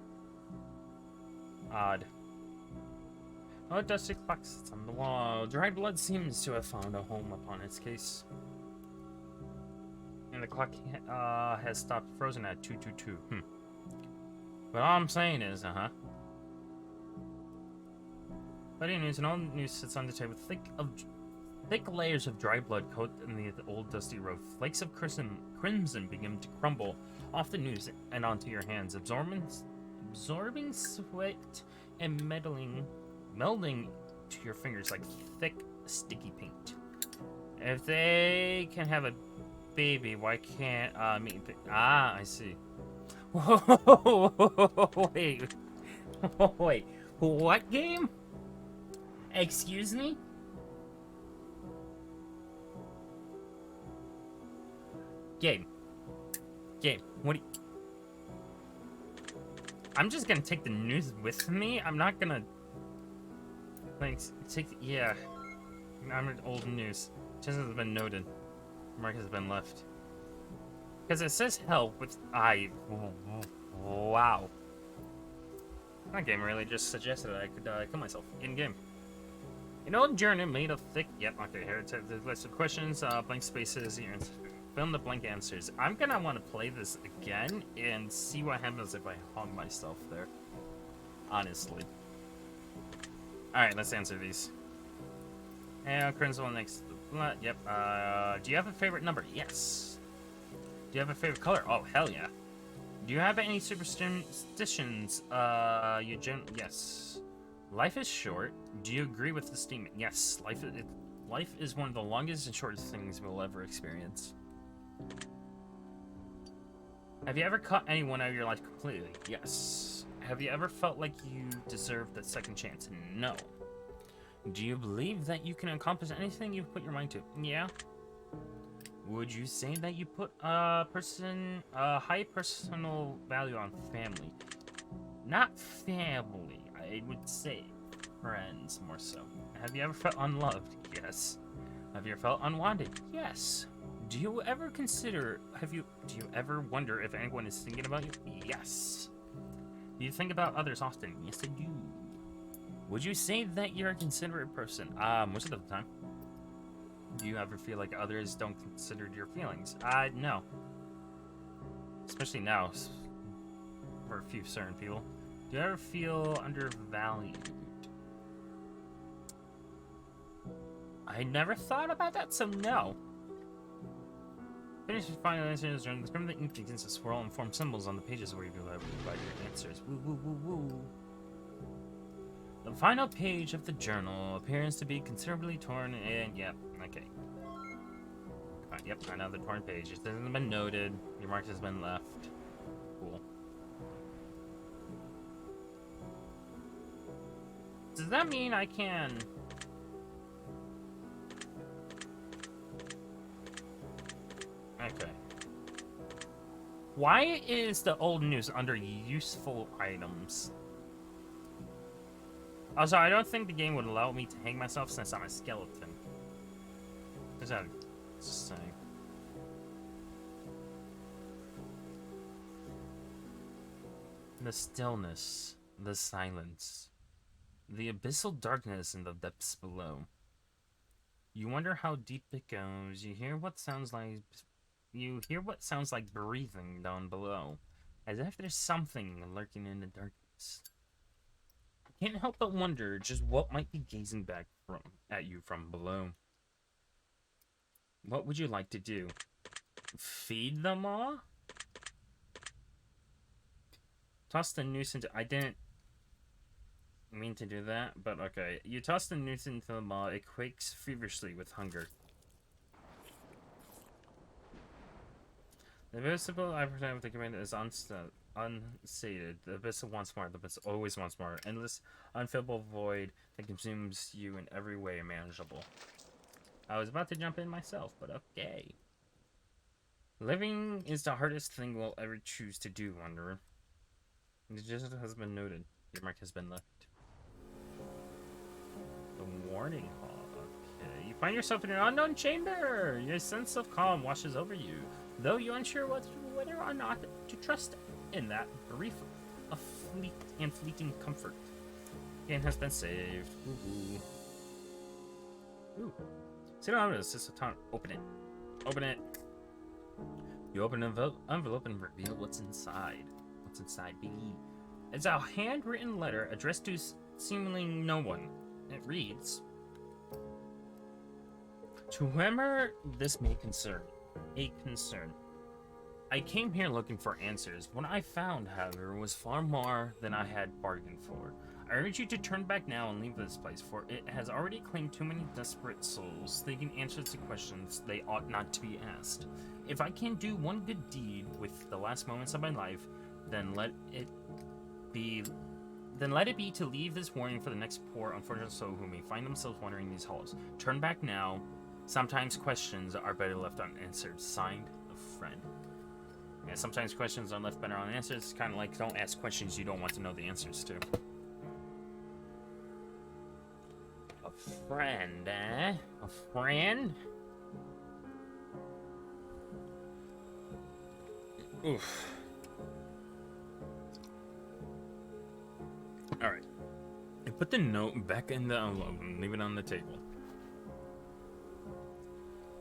Odd. Oh, dusty clock sits on the wall. Dried blood seems to have found a home upon its case. And the clock has stopped frozen at 222. But all I'm saying is, Bloody news, an old news sits on the table. Thick layers of dry blood coat in the old dusty road. Flakes of crimson begin to crumble off the news and onto your hands, absorbing sweat and melding to your fingers like thick, sticky paint. If they can have a baby, why can't me? I see. Whoa, wait, wait, what game? Excuse me? Game, what do you... I'm just gonna take the news with me. I'm not gonna... Like, yeah. I'm an old news. Just has been noted. Mark has been left. Because it says help with... Wow. That game really just suggested that I could kill myself in-game. An old journal made of thick... Yep, okay, here it's a list of questions, blank spaces, fill in the blank answers. I'm gonna want to play this again and see what happens if I hung myself there. Honestly. Alright, let's answer these. And Crimson next. Yep. Do you have a favorite number? Yes. Do you have a favorite color? Oh, hell yeah. Do you have any superstitions? Yes. Life is short. Do you agree with the statement? Yes. Life is one of the longest and shortest things we'll ever experience. Have you ever cut anyone out of your life completely? Yes. Have you ever felt like you deserved that second chance? No. Do you believe that you can accomplish anything you put your mind to? Yeah. Would you say that you put high personal value on family? Not family. I would say friends more so. Have you ever felt unloved? Yes. Have you ever felt unwanted? Yes. Do you ever wonder if anyone is thinking about you? Yes. Do you think about others often? Yes, I do. Would you say that you're a considerate person? Most of the time. Do you ever feel like others don't consider your feelings? No. Especially now, for a few certain people. Do you ever feel undervalued? I never thought about that, so no. Finish with final answers. Remember the ink begins to swirl and form symbols on the pages where you provide your answers. Woo, woo, woo, woo. The final page of the journal appears to be considerably torn and... Yep, okay. Yep, another torn page. It hasn't been noted. Your mark has been left. Cool. Does that mean I can... Okay. Why is the old news under useful items? Also, I don't think the game would allow me to hang myself since I'm a skeleton. Is that just saying? The stillness, the silence, the abyssal darkness in the depths below. You wonder how deep it goes. You hear what sounds like breathing down below, as if there's something lurking in the darkness. You can't help but wonder just what might be gazing back at you from below. What would you like to do? Feed them all? Toss the noose into... I didn't mean to do that, but okay. You toss the noose into the maw. It quakes feverishly with hunger. The visible appetite of the command is unsated. The abyss wants more. The abyss always wants more. Endless, unfillable void that consumes you in every way imaginable. I was about to jump in myself, but okay. Living is the hardest thing we'll ever choose to do, Wanderer. It just has been noted. Your mark has been left. The warning hall. Okay. You find yourself in an unknown chamber. Your sense of calm washes over you, though you're unsure whether or not to trust in that brief, fleeting comfort. Game has been saved. Ooh. See what I'm It's just a ton. Open it. Open it. You open an envelope and reveal what's inside. What's inside, baby? It's a handwritten letter addressed to seemingly no one. It reads, "To whoever this may concern, I came here looking for answers. What I found, however, was far more than I had bargained for. I urge you to turn back now and leave this place, for it has already claimed too many desperate souls, seeking answers to questions they ought not to be asked. If I can do one good deed with the last moments of my life, then let it be to leave this warning for the next poor, unfortunate soul who may find themselves wandering these halls. Turn back now. Sometimes questions are better left unanswered. Signed, a friend." Yeah, sometimes questions are left better unanswered. It's kind of like don't ask questions you don't want to know the answers to. A friend, eh? A friend? Oof. Alright. I put the note back in the envelope and leave it on the table.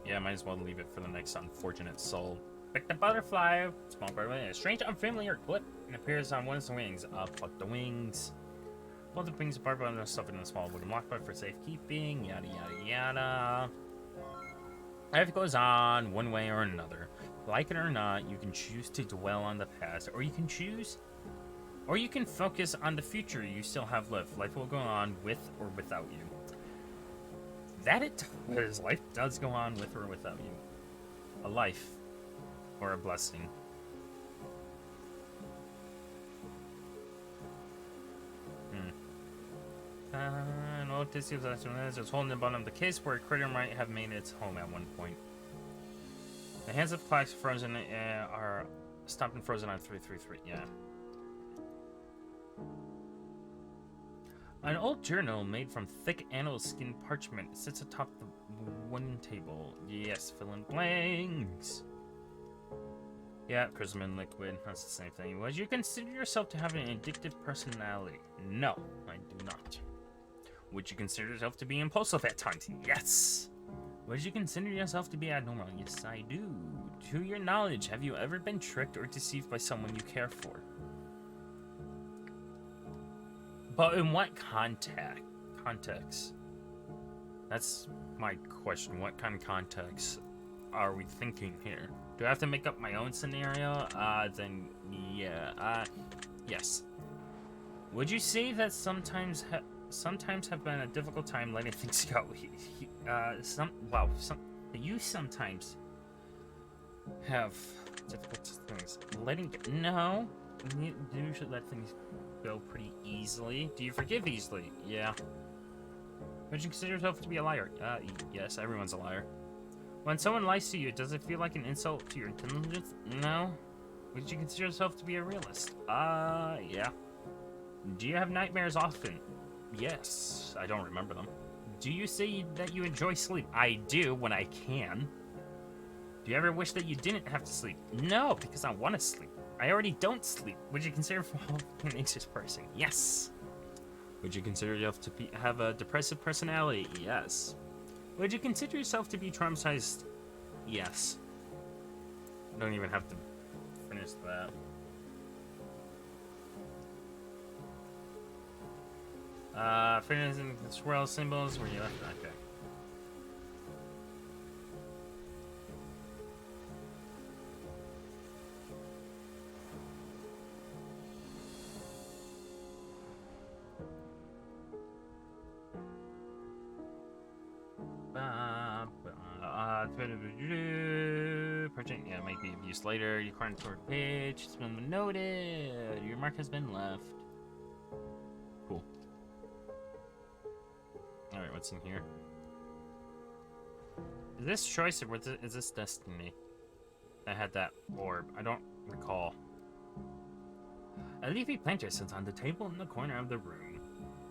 Yeah, might as well leave it for the next unfortunate soul. Pick the butterfly. Small butterfly. A strange, unfamiliar clip and appears on one of the wings. Pluck the wings. Pull the wings apart, but stuff in a small wooden lockpick for safekeeping. Yada yada yada. Life goes on one way or another. Like it or not, you can choose to dwell on the past, or you can focus on the future you still have left. Life will go on with or without you. That it does. Life does go on with or without you. A life or a blessing. An old tissue is holding the bottom of the case where a critter might have made its home at one point. The hands of clocks frozen are stopped and frozen on 333. Yeah. An old journal made from thick animal skin parchment sits atop the wooden table. Yes, fill in blanks. Yeah, prism liquid. That's the same thing. Would you consider yourself to have an addictive personality? No, I do not. Would you consider yourself to be impulsive at times? Yes. Would you consider yourself to be abnormal? Yes, I do. To your knowledge, have you ever been tricked or deceived by someone you care for? But in what context? That's my question. What kind of context are we thinking here? Do I have to make up my own scenario? Then yeah. Yes. Would you say that sometimes have been a difficult time letting things go? You sometimes have difficult things letting go. No, you should let things go pretty easily. Do you forgive easily? Yeah. Would you consider yourself to be a liar? Yes, everyone's a liar. When someone lies to you, does it feel like an insult to your intelligence? No. Would you consider yourself to be a realist? Yeah. Do you have nightmares often? Yes. I don't remember them. Do you say that you enjoy sleep? I do, when I can. Do you ever wish that you didn't have to sleep? No, because I want to sleep. I already don't sleep. Would you consider an anxious person? Yes. Would you consider yourself to have a depressive personality? Yes. Would you consider yourself to be traumatized? Yes. I don't even have to finish that. Finishing the swirl symbols where you left. Okay. Project, yeah, might be of use later. You climb toward the page. It's been noted. Your mark has been left. Cool. Alright, what's in here? Is this choice or is this destiny? I had that orb. I don't recall. A leafy planter sits on the table in the corner of the room.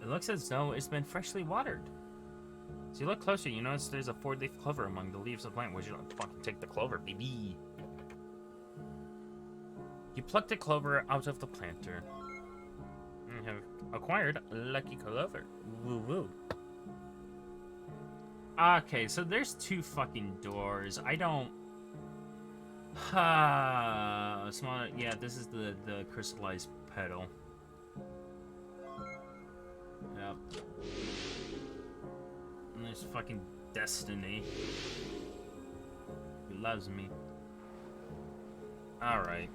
It looks as though it's been freshly watered. As you look closer, you notice there's a 4-leaf clover among the leaves of the plant. Would you like to fucking take the clover, baby? You pluck the clover out of the planter. And have acquired a lucky clover. Woo woo. Okay, so there's 2 fucking doors. I don't... small... Yeah, this is the crystallized petal. Yep. And there's fucking destiny. He loves me. Alright.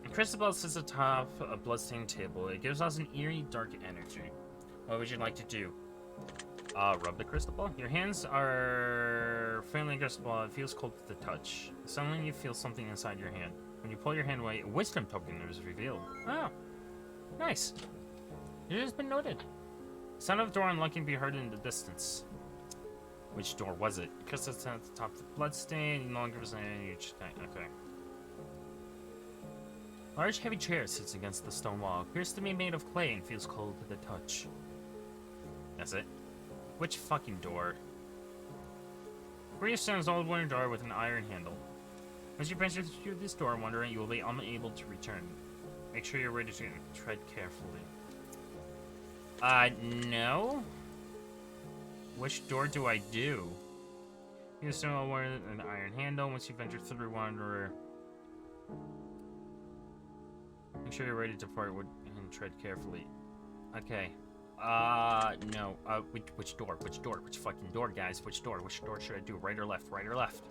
The crystal ball sits atop a bloodstained table. It gives off an eerie, dark energy. What would you like to do? Rub the crystal ball? Your hands are feeling crystal ball. It feels cold to the touch. Suddenly you feel something inside your hand. When you pull your hand away, a wisdom token is revealed. Oh. Nice. It has been noted. The sound of the door unlocking can be heard in the distance. Which door was it? Because it's at the top of the bloodstain, no longer was any okay. Large heavy chair sits against the stone wall. Appears to be made of clay and feels cold to the touch. That's it. Which fucking door? Where you stand is an old wooden door with an iron handle. As you venture through this door, wondering you will be unable to return. Make sure you're ready to tread carefully. No? Which door do I do? You still wear an iron handle once you venture through wanderer. Make sure you're ready to depart and tread carefully. Okay. No. Which door? Which door? Which fucking door, guys? Which door? Which door should I do? Right or left? Right or left?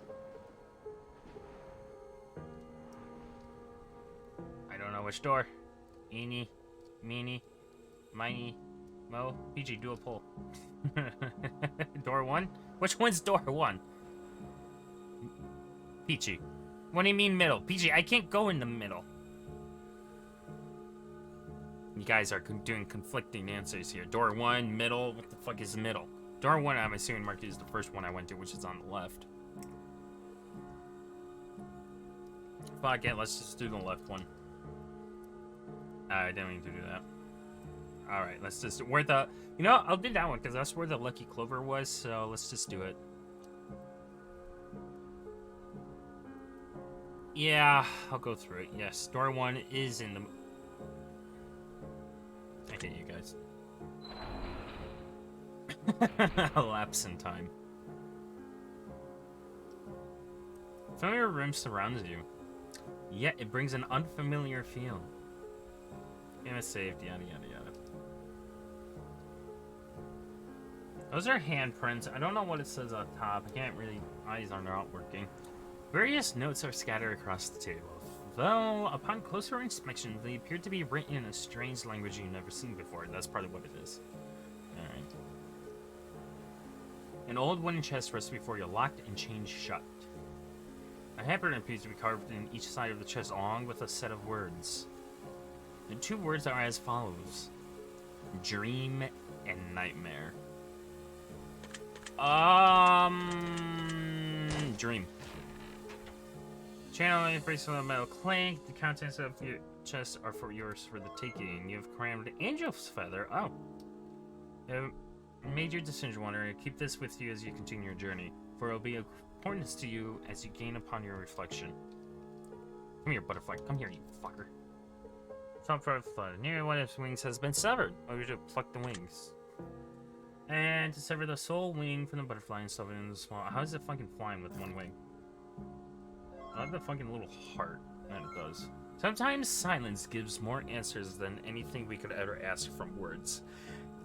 I don't know which door. Eeny, meeny, miny, mo. PG, do a pull. Door 1? Which one's door 1? Peachy. What do you mean middle? PG, I can't go in the middle. You guys are doing conflicting answers here. Door 1, middle. What the fuck is the middle? Door 1, I'm assuming marked is the first one I went to, which is on the left. Fuck it, let's just do the left one. I didn't mean to do that. Alright, let's just... Where the... You know, I'll do that one, because that's where the lucky clover was, so let's just do it. Yeah, I'll go through it. Yes, door 1 is in the... I hate you guys. A lapse in time. Familiar room surrounds you. Yet it brings an unfamiliar feel. Game is saved, yada yada yada. Those are handprints. I don't know what it says on top. I can't really... Eyes are not working. Various notes are scattered across the table. Though, upon closer inspection, they appear to be written in a strange language you've never seen before. That's probably what it is. Alright. An old wooden chest rests before you, locked and chained shut. A hamper appears to be carved in each side of the chest, along with a set of words. The 2 words are as follows. Dream and nightmare. Dream. Channel embrace of a metal clank. The contents of your chest are for yours for the taking. You have crammed Angel's Feather. Oh. You have made your decision, Wanderer. Keep this with you as you continue your journey, for it will be of importance to you as you gain upon your reflection. Come here, butterfly. Come here, you fucker. Some for fun. Nearly one of his wings has been severed. Or we should pluck the wings. And to sever the sole wing from the butterfly and stuff it in the small. How is it fucking flying with one wing? I like the fucking little heart that it does. Sometimes silence gives more answers than anything we could ever ask from words.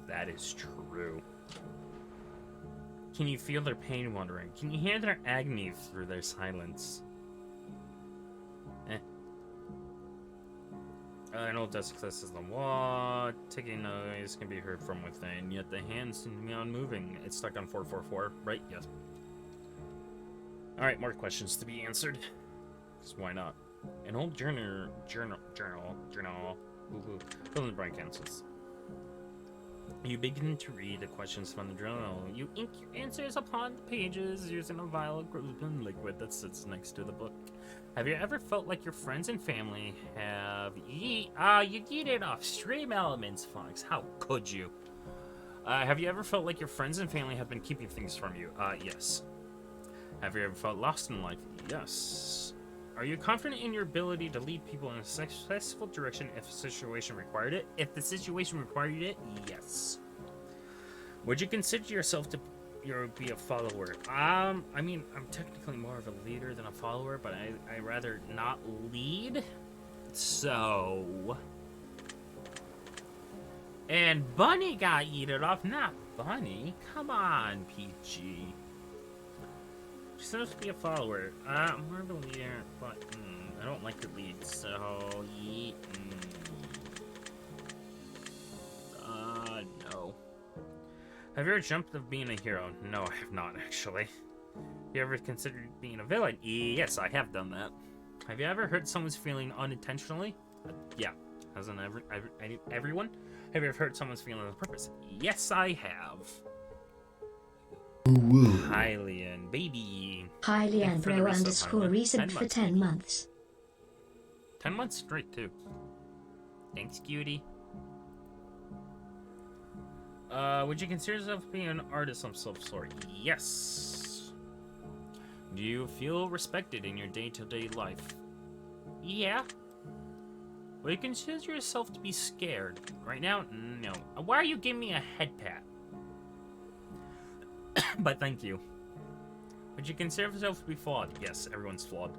That is true. Can you feel their pain wandering? Can you hear their agony through their silence? An old desk classes the wall. Ticking noise can be heard from within, yet the hands seem to be unmoving. It's stuck on 444, right? Yes. Alright, more questions to be answered. Because why not? An old journal. Ooh, fill in the blank answers. You begin to read the questions from the journal. You ink your answers upon the pages using a vial of gluten liquid that sits next to the book. Have you ever felt like your friends and family have you yeeted off stream elements, Fox? How could you? Have you ever felt like your friends and family have been keeping things from you? Yes. Have you ever felt lost in life? Yes. Are you confident in your ability to lead people in a successful direction if a situation required it? If the situation required it, yes. Would you consider yourself to be a follower? I mean, I'm technically more of a leader than a follower, but I rather not lead. So... And Bunny got yeeted off, not Bunny. Come on, PG. She's supposed to be a follower. I'm more of a leader, but I don't like to lead, so no. Have you ever dreamt of being a hero? No, I have not, actually. Have you ever considered being a villain? Yes, I have done that. Have you ever hurt someone's feeling unintentionally? Yeah. Hasn't everyone? Have you ever hurt someone's feeling on purpose? Yes, I have. Hylian, baby. Hylian bro underscore recent for 10 months. 10 months straight, too. Thanks, cutie. Would you consider yourself being an artist of some sort? Yes. Do you feel respected in your day-to-day life? Yeah. Would you consider yourself to be scared? Right now, no. Why are you giving me a head pat? But thank you. Would you consider yourself to be flawed? Yes, everyone's flawed.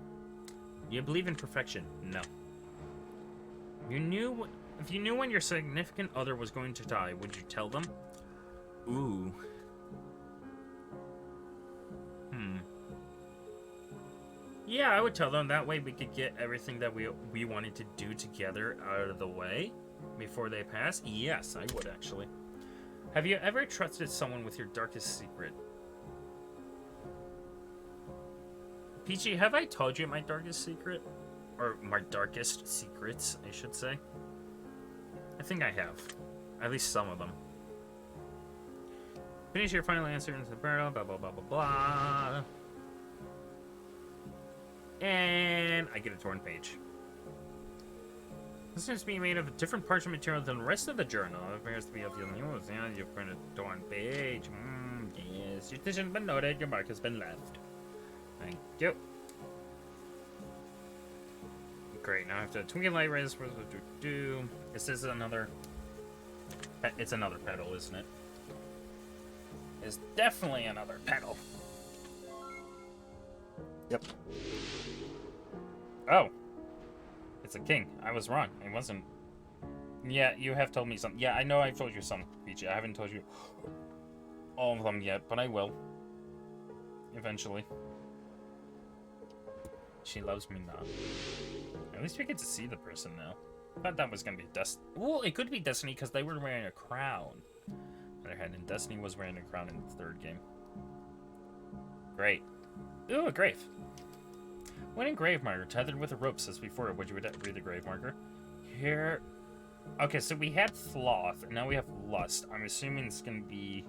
Do you believe in perfection? No. If you knew when your significant other was going to die, would you tell them? Ooh. Yeah, I would tell them. That way we could get everything that we wanted to do together out of the way before they pass. Yes, I would actually. Have you ever trusted someone with your darkest secret? Peachy, have I told you my darkest secret? Or my darkest secrets, I should say. I think I have. At least some of them. Finish your final answer into the barrel, blah, blah, blah, blah, blah. And I get a torn page. This seems to be made of a different parchment material than the rest of the journal. It appears to be of your news. Yeah, you've printed a torn page. Yes, your decision has been noted. Your mark has been left. Thank you. Great, now I have to twinkle light rays. This is another... It's another pedal, isn't it? It's definitely another pedal. Yep. Oh. It's a king. I was wrong. It wasn't... Yeah, you have told me something. Yeah, I know I've told you some, Peachy. I haven't told you all of them yet, but I will. Eventually. She loves me now. At least we get to see the person now. I thought that was going to be Destiny. Well, it could be Destiny because they were wearing a crown. On the other hand, and Destiny was wearing a crown in the third game. Great. Ooh, a grave. When in grave marker, tethered with a rope, says before, would you read the grave marker? Here. Okay, so we had sloth, and now we have lust. I'm assuming it's going to be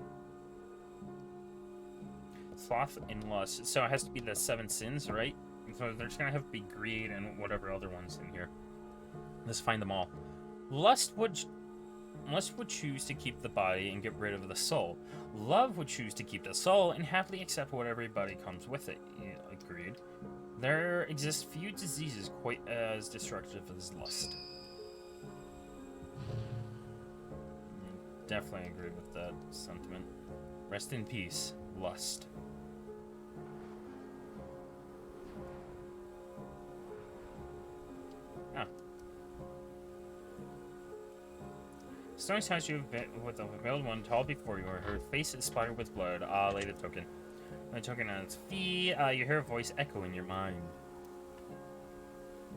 sloth and lust. So it has to be the 7 sins, right? So there's going to have to be greed and whatever other ones in here. Let's find them all. Lust would choose to keep the body and get rid of the soul. Love would choose to keep the soul and happily accept whatever body comes with it. Yeah, agreed. There exist few diseases quite as destructive as lust. definitely agree with that sentiment. Rest in peace, lust. Ah. Stone statue with a veiled one tall before you. Her face is splattered with blood. Lay the token. Lay the token on its feet. You hear a voice echo in your mind.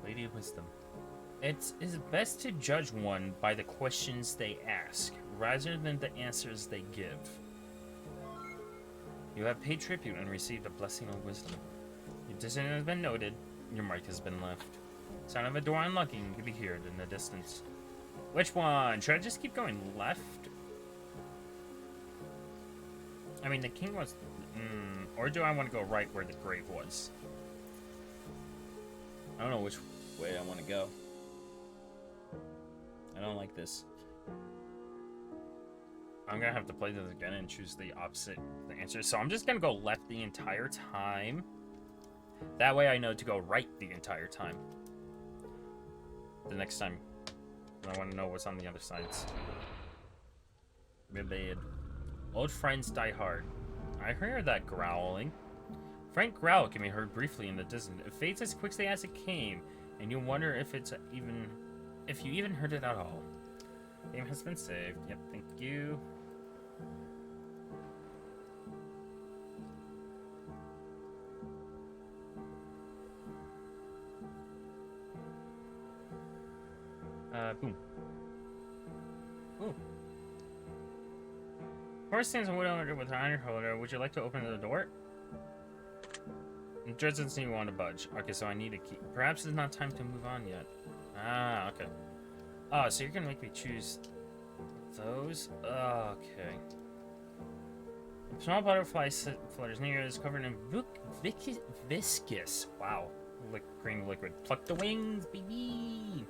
Lady of Wisdom. It is best to judge one by the questions they ask, rather than the answers they give. You have paid tribute and received a blessing of wisdom. Your decision has been noted. Your mark has been left. Sound of a door unlocking can be heard in the distance. Which one? Should I just keep going left? I mean, the king was... or do I want to go right where the grave was? I don't know which way I want to go. I don't like this. I'm gonna have to play this again and choose the opposite the answer. So I'm just gonna go left the entire time. That way I know to go right the entire time. The next time. I want to know what's on the other sides. Real bad. Old friends die hard. I heard that growling. Frank growl can be heard briefly in the distance. It fades as quickly as it came, and you wonder if you even heard it at all. Game has been saved. Yep, thank you. Boom. Ooh. Horse stands a widow with her iron holder. Would you like to open the door? It doesn't seem you want to budge. Okay, so I need a key. Perhaps it's not time to move on yet. Ah, okay. Oh, so you're gonna make me choose those? Okay. A small butterfly flutters near. Is covered in viscous. Wow. Green liquid. Pluck the wings, baby!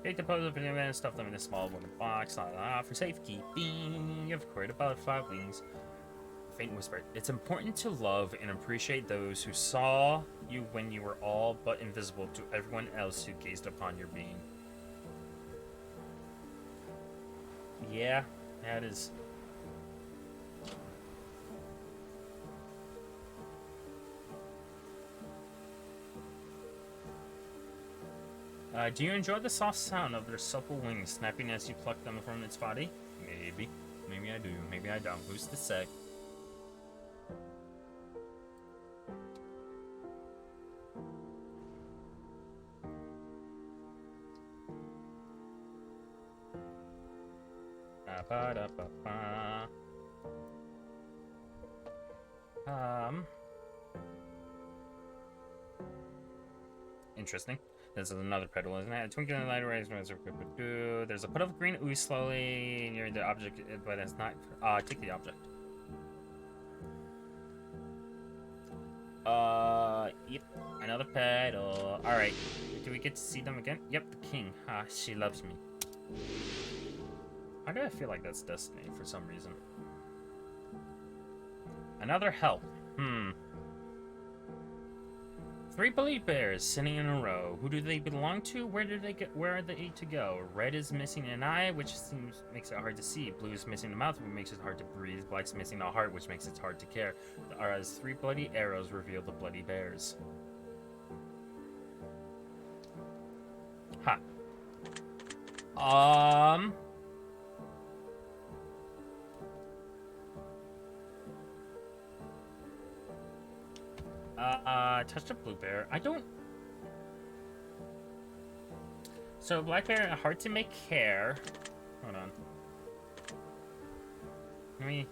Take the pose of an and stuff them in a small wooden box. For safekeeping. You've acquired butterfly wings. Faint whisper. It's important to love and appreciate those who saw you when you were all but invisible to everyone else who gazed upon your being. Yeah, that is. Do you enjoy the soft sound of their supple wings snapping as you pluck them from its body? Maybe. Maybe I do. Maybe I don't. Who's to say? Interesting. This is another petal, isn't it? A twinkle in the light rays. There's a puddle of green ooze slowly near the object, but it's not. Take the object. Yep. Another petal. Alright. Do we get to see them again? Yep, the king. She loves me. Why do I feel like that's destiny for some reason? Another help. 3 bully bears sitting in a row. Who do they belong to? Where are they to go? Red is missing an eye, which makes it hard to see. Blue is missing a mouth, which makes it hard to breathe. Black's missing a heart, which makes it hard to care. Whereas 3 bloody arrows reveal the bloody bears. Ha. Touch a blue bear. I don't... So, black bear, hard to make hair. Hold on. Let me...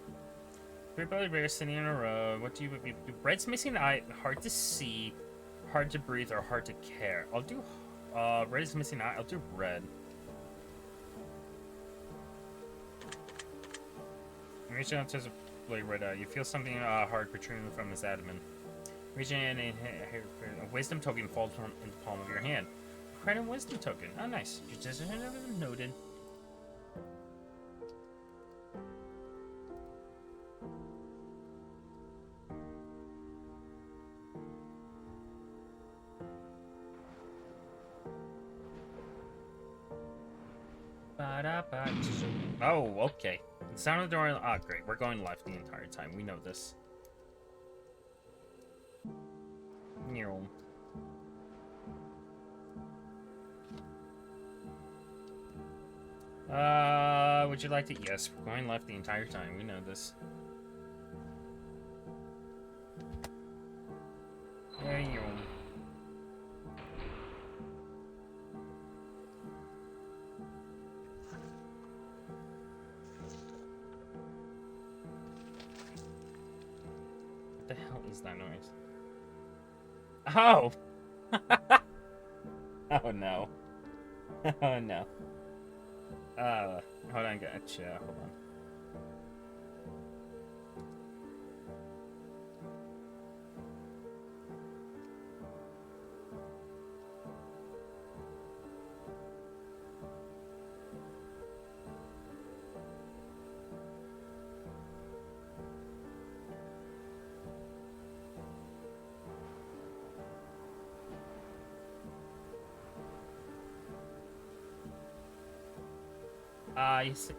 3 bloody bears sitting in a row. What do you... Red's missing an eye. Hard to see. Hard to breathe or hard to care. I'll do... red is missing an eye. I'll do red. Reaching out to the bloody red eye. You feel something hard protruding from his abdomen. Reaching in a wisdom token falls in the palm of your hand. Credit wisdom token. Oh, nice. Your decision has been noted. Ba-da-ba. Oh, okay. The sound of the door. Ah, great. We're going left the entire time. We know this. Neural. Would you like to? Yes, we're going left the entire time. We know this. There you go. What the hell is that noise? Oh! Oh no. Oh no. Hold on, gotcha. Hold on.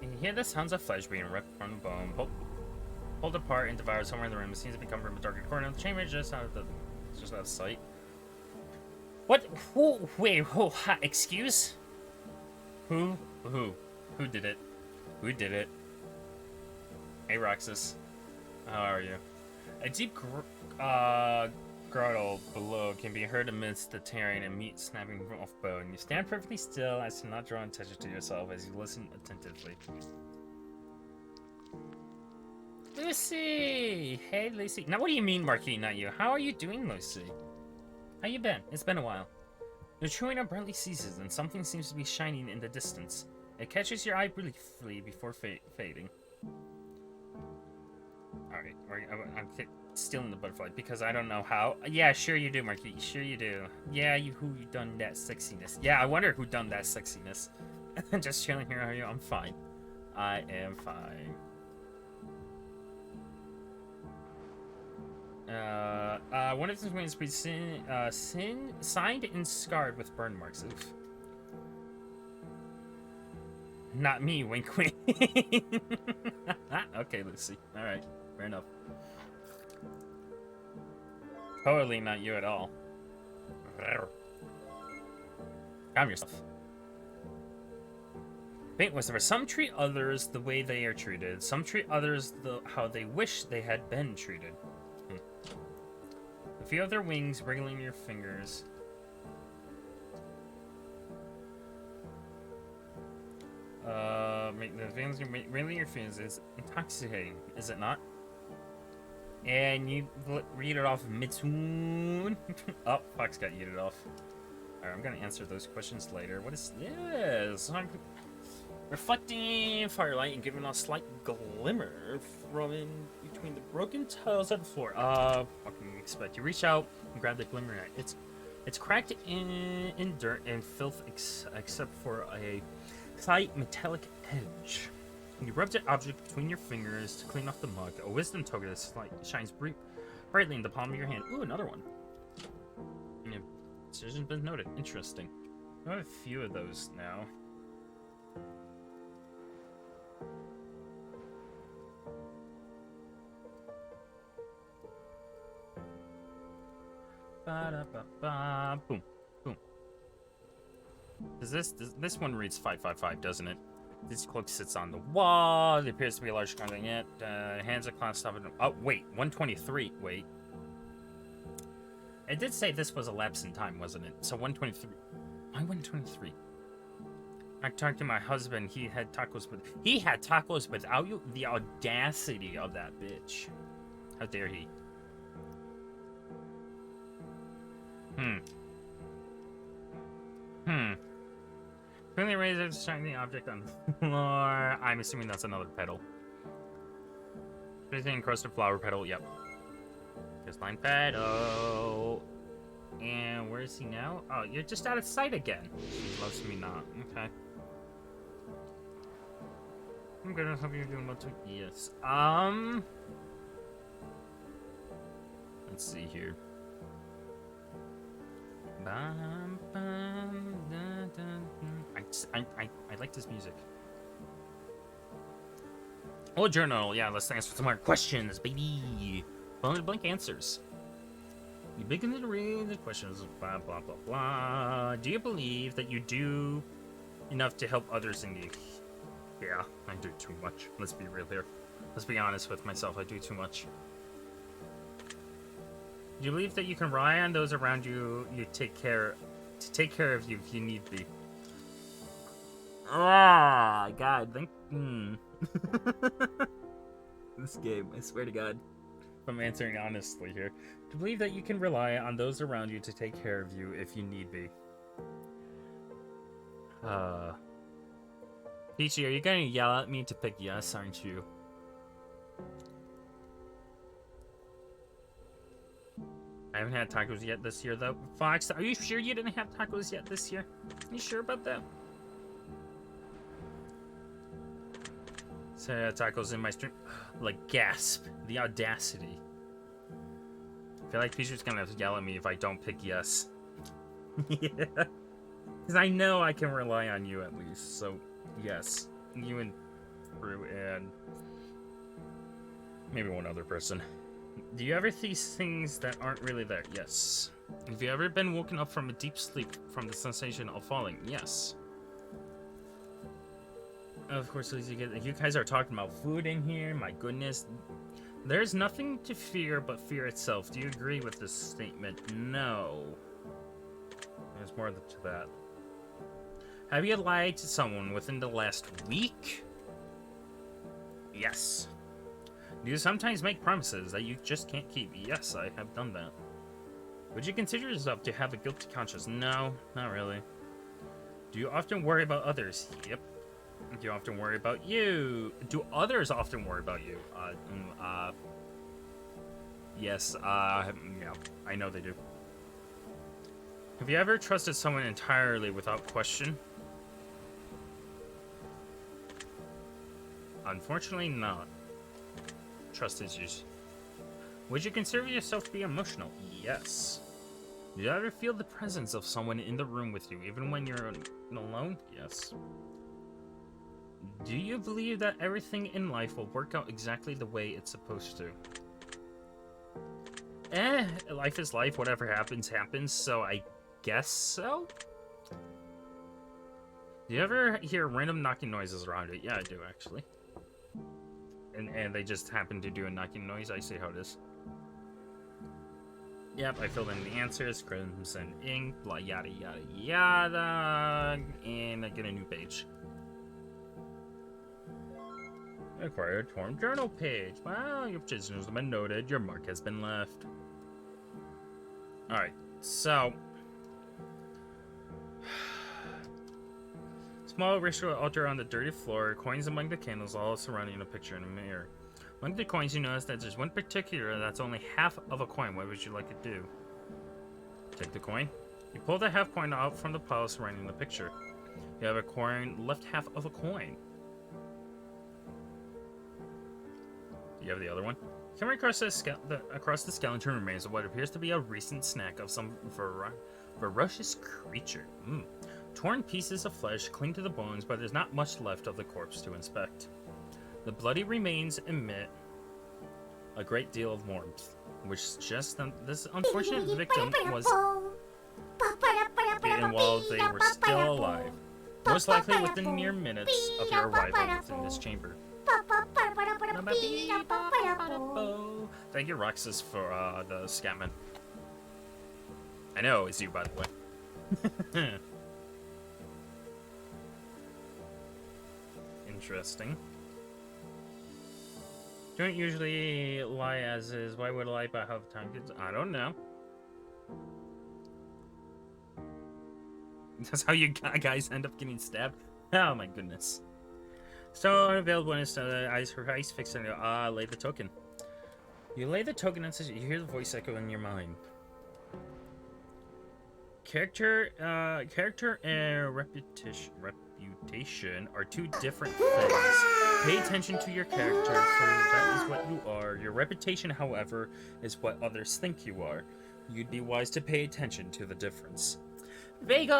You hear the sounds of flesh being ripped from the bone, pulled apart and devoured somewhere in the room. It seems to be coming from a darker corner of the chamber, just out of sight. What? Who? Wait, who? Excuse? Who? Who did it? Who did it? Hey, Roxas. How are you? A deep grottle below can be heard amidst the tearing and meat snapping off bone. You stand perfectly still as to not draw attention to yourself as you listen attentively. Lucy! Hey, Lucy. Now, what do you mean, Marquis, not you? How are you doing, Lucy? How you been? It's been a while. The chewing abruptly ceases, and something seems to be shining in the distance. It catches your eye briefly before fading. Alright, I'm stealing the butterfly because I don't know how. Yeah, sure you do, Marquis. Sure you do. Yeah, who done that sexiness? Yeah, I wonder who done that sexiness. Just chilling here, are you? I'm fine. I am fine. One of these wings be signed and scarred with burn marks. Oof. Not me, wink wink. Okay, Lucy. Alright, fair enough. Totally not you at all. Calm yourself. Think was there some treat others the way they are treated, some treat others how they wish they had been treated. A few of their wings wriggling your fingers. Wriggling your fingers is intoxicating, is it not? And you read it off mid-tune. Oh, Fox got yeeted off. Alright, I'm gonna answer those questions later. What is this? Reflecting firelight and giving a slight glimmer from in between the broken tiles of the floor. What can you expect? You reach out and grab the glimmer. It's cracked in dirt and filth except for a slight metallic edge. You rub the object between your fingers to clean off the mud. A wisdom token that shines brightly in the palm of your hand. Ooh, another one. Yeah, decision's been noted. Interesting. I have a few of those now. Ba-da-ba-ba. Boom. Boom. This one reads 555, doesn't it? This cloak sits on the wall. It appears to be a large kind of yet. Hands are clasped up. Oh, wait. 123. Wait. It did say this was a lapse in time, wasn't it? So 123. Why 123? I talked to my husband. He had tacos without you. The audacity of that bitch. How dare he? Quickly raise a shiny object on the floor. I'm assuming that's another petal. Anything encrusted flower petal, yep. Just line petal. And where is he now? Oh, you're just out of sight again. She loves me not. Okay. I'm gonna hope you're doing well too. Yes. Let's see here. I like this music. Oh, journal. Yeah, let's answer some more questions, baby. Blank answers. You begin to read the questions. Blah blah blah blah. Do you believe that you do enough to help others in need? Yeah, I do too much. Let's be real here. Let's be honest with myself. I do too much. Do you believe that you can rely on those around you to take care of you if you need be? Ah, God, This game, I swear to God. If I'm answering honestly here. Do you believe that you can rely on those around you to take care of you if you need be? Peachy, are you gonna yell at me to pick yes, aren't you? I haven't had tacos yet this year, though. Fox, are you sure you didn't have tacos yet this year? Are you sure about that? So, tacos in my stream. Like, gasp. The audacity. I feel like Peachy's gonna yell at me if I don't pick yes. Yeah. Because I know I can rely on you at least, so yes. You and Brew and maybe one other person. Do you ever see things that aren't really there? Yes. Have you ever been woken up from a deep sleep from the sensation of falling? Yes. Of course, you guys are talking about food in here. My goodness. There's nothing to fear but fear itself. Do you agree with this statement? No. There's more to that. Have you lied to someone within the last week? Yes. Do you sometimes make promises that you just can't keep? Yes, I have done that. Would you consider yourself to have a guilty conscience? No, not really. Do you often worry about others? Yep. Do you often worry about you? Do others often worry about you? Yes, yeah, I know they do. Have you ever trusted someone entirely without question? Unfortunately, not. Trust issues. Would you consider yourself to be emotional? Yes. Do you ever feel the presence of someone in the room with you, even when you're alone? Yes. Do you believe that everything in life will work out exactly the way it's supposed to? Life is life. Whatever happens, happens. So I guess so? Do you ever hear random knocking noises around it? Yeah, I do, actually. And they just happen to do a knocking noise. I see how it is. Yep, I filled in the answers. Crimson ink, blah, yada, yada, yada. And I get a new page. Acquire a torn journal page. Well, your petition has been noted. Your mark has been left. Alright, so... Small ritual altar on the dirty floor, coins among the candles, all surrounding a picture in a mirror. Among the coins, you notice that there's one particular that's only half of a coin. What would you like to do? Take the coin. You pull the half coin out from the pile surrounding the picture. You have a coin, left half of a coin. Do you have the other one? Coming across the skeleton remains of what appears to be a recent snack of some ferocious creature. Torn pieces of flesh cling to the bones, but there's not much left of the corpse to inspect. The bloody remains emit a great deal of warmth, which suggests that this unfortunate victim was eaten while they were still alive, most likely within mere minutes of your arrival within this chamber. Thank you, Roxas, for the Scatman. I know it's you, by the way. Interesting. Don't usually lie as is. Why would I lie about how the time gets? I don't know. That's how you guys end up getting stabbed. Oh my goodness. So unavailable instant eyes for ice fixing. Lay the token. You lay the token and you hear the voice echo in your mind. Character and reputation are two different things. Pay attention to your character, for that is what you are. Your reputation, however, is what others think you are. You'd be wise to pay attention to the difference. Bagel!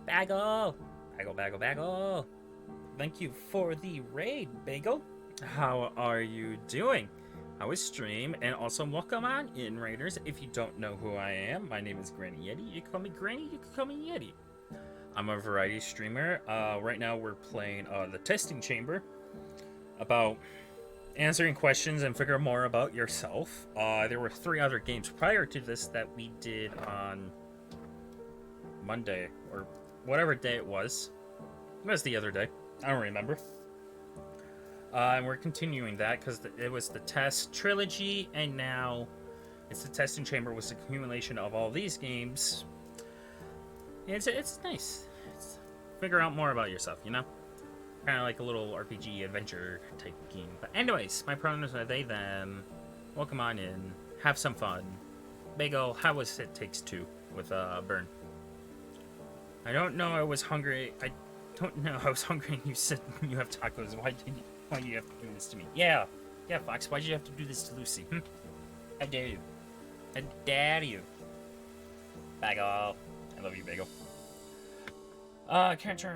Bagel! Bagel, bagel, bagel! Thank you for the raid, Bagel. How are you doing? How is stream? And also welcome on in, Raiders. If you don't know who I am, my name is Granny Yeti. You can call me Granny, you can call me Yeti. I'm a variety streamer. Right now we're playing the testing chamber about answering questions and figure more about yourself. There were 3 other games prior to this that we did on Monday or whatever day it was. It was the other day. I don't remember. And we're continuing that because it was the test trilogy, and now it's the testing chamber with the accumulation of all these games. It's nice. Figure out more about yourself, you know? Kind of like a little RPG adventure type game. But anyways, my pronouns are they, them. Welcome on in. Have some fun. Bagel, how was It Takes Two with Burn? I don't know I was hungry. I don't know I was hungry and you said you have tacos. Why do you have to do this to me? Yeah, Fox, why did you have to do this to Lucy? How dare you? How dare you? Bagel. I love you, Bagel. Character,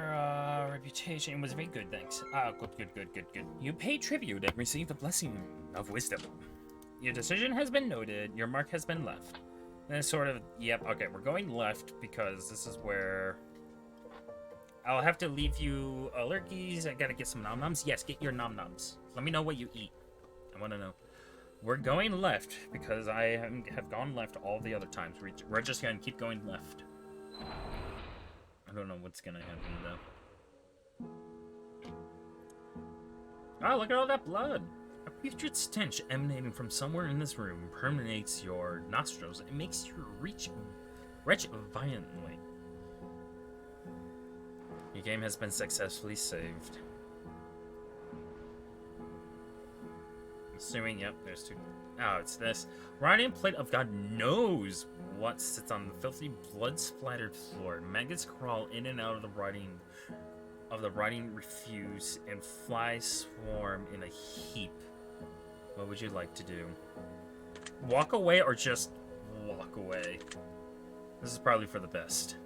reputation was very good, thanks. Good. You pay tribute and receive the blessing of wisdom. Your decision has been noted, your mark has been left. And it's sort of, yep, okay, we're going left because this is where I'll have to leave you lurkies. I gotta get some nom-noms. Yes, get your nom-noms. Let me know what you eat. I want to know. We're going left because I have gone left all the other times. We're just gonna keep going left. I don't know what's gonna happen though. Oh, look at all that blood! A putrid stench emanating from somewhere in this room permeates your nostrils and makes you retch violently. Your game has been successfully saved. Assuming, yep, there's 2. Oh, it's this. Rotting plate of God knows what sits on the filthy, blood-splattered floor. Maggots crawl in and out of the rotting refuse, and flies swarm in a heap. What would you like to do? Walk away or just walk away? This is probably for the best.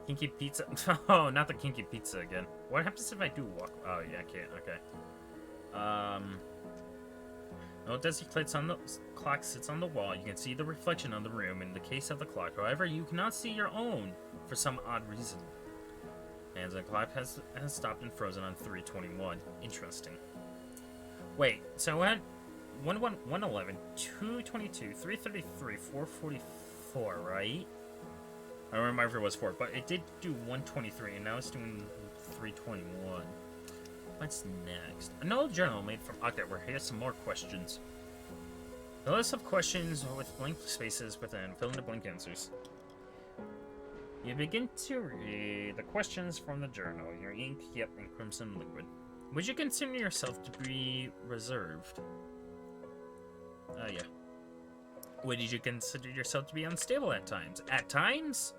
Kinky pizza? Oh, not the kinky pizza again. What happens if I do walk? Oh, yeah, I can't. Okay. No desi clock sits on the wall. You can see the reflection of the room in the case of the clock. However, you cannot see your own for some odd reason. And the clock has stopped and frozen on 3:21. Interesting. Wait, so at 111, 222, 333, 444, right? I don't remember if it was 4, but it did do 123, and now it's doing 321. What's next? Another journal made from... Okay, here's some more questions. The list of questions with blank spaces within. Fill in the blank answers. You begin to read the questions from the journal. Your ink, yep, and crimson liquid. Would you consider yourself to be reserved? Yeah. Would you consider yourself to be unstable at times? At times?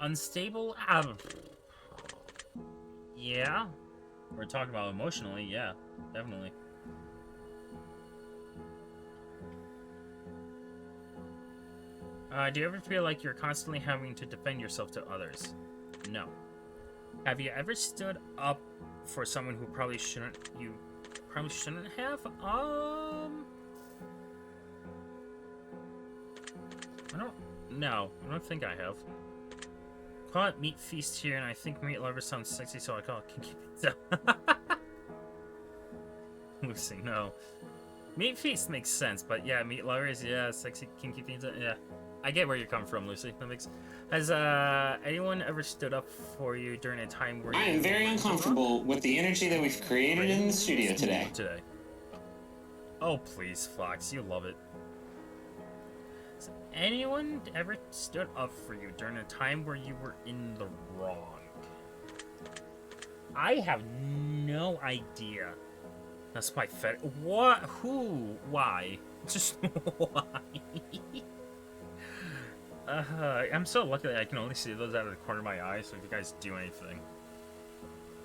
Unstable? Yeah. We're talking about emotionally, yeah, definitely. Do you ever feel like you're constantly having to defend yourself to others? No. Have you ever stood up for someone who probably shouldn't have? I don't think I have. Call it Meat Feast here, and I think meat lover sounds sexy, so I call it Kinky Pizza. Lucy, no. Meat Feast makes sense, but yeah, meat lovers, yeah, sexy Kinky Pizza, yeah. I get where you're coming from, Lucy. That makes. Has anyone ever stood up for you during a time where I am very uncomfortable with the energy that we've created in the studio today. Oh, please, Fox, you love it. Has anyone ever stood up for you during a time where you were in the wrong? I have no idea. That's my what? Who? Why? Just why? I'm so lucky that I can only see those out of the corner of my eye, so if you guys do anything.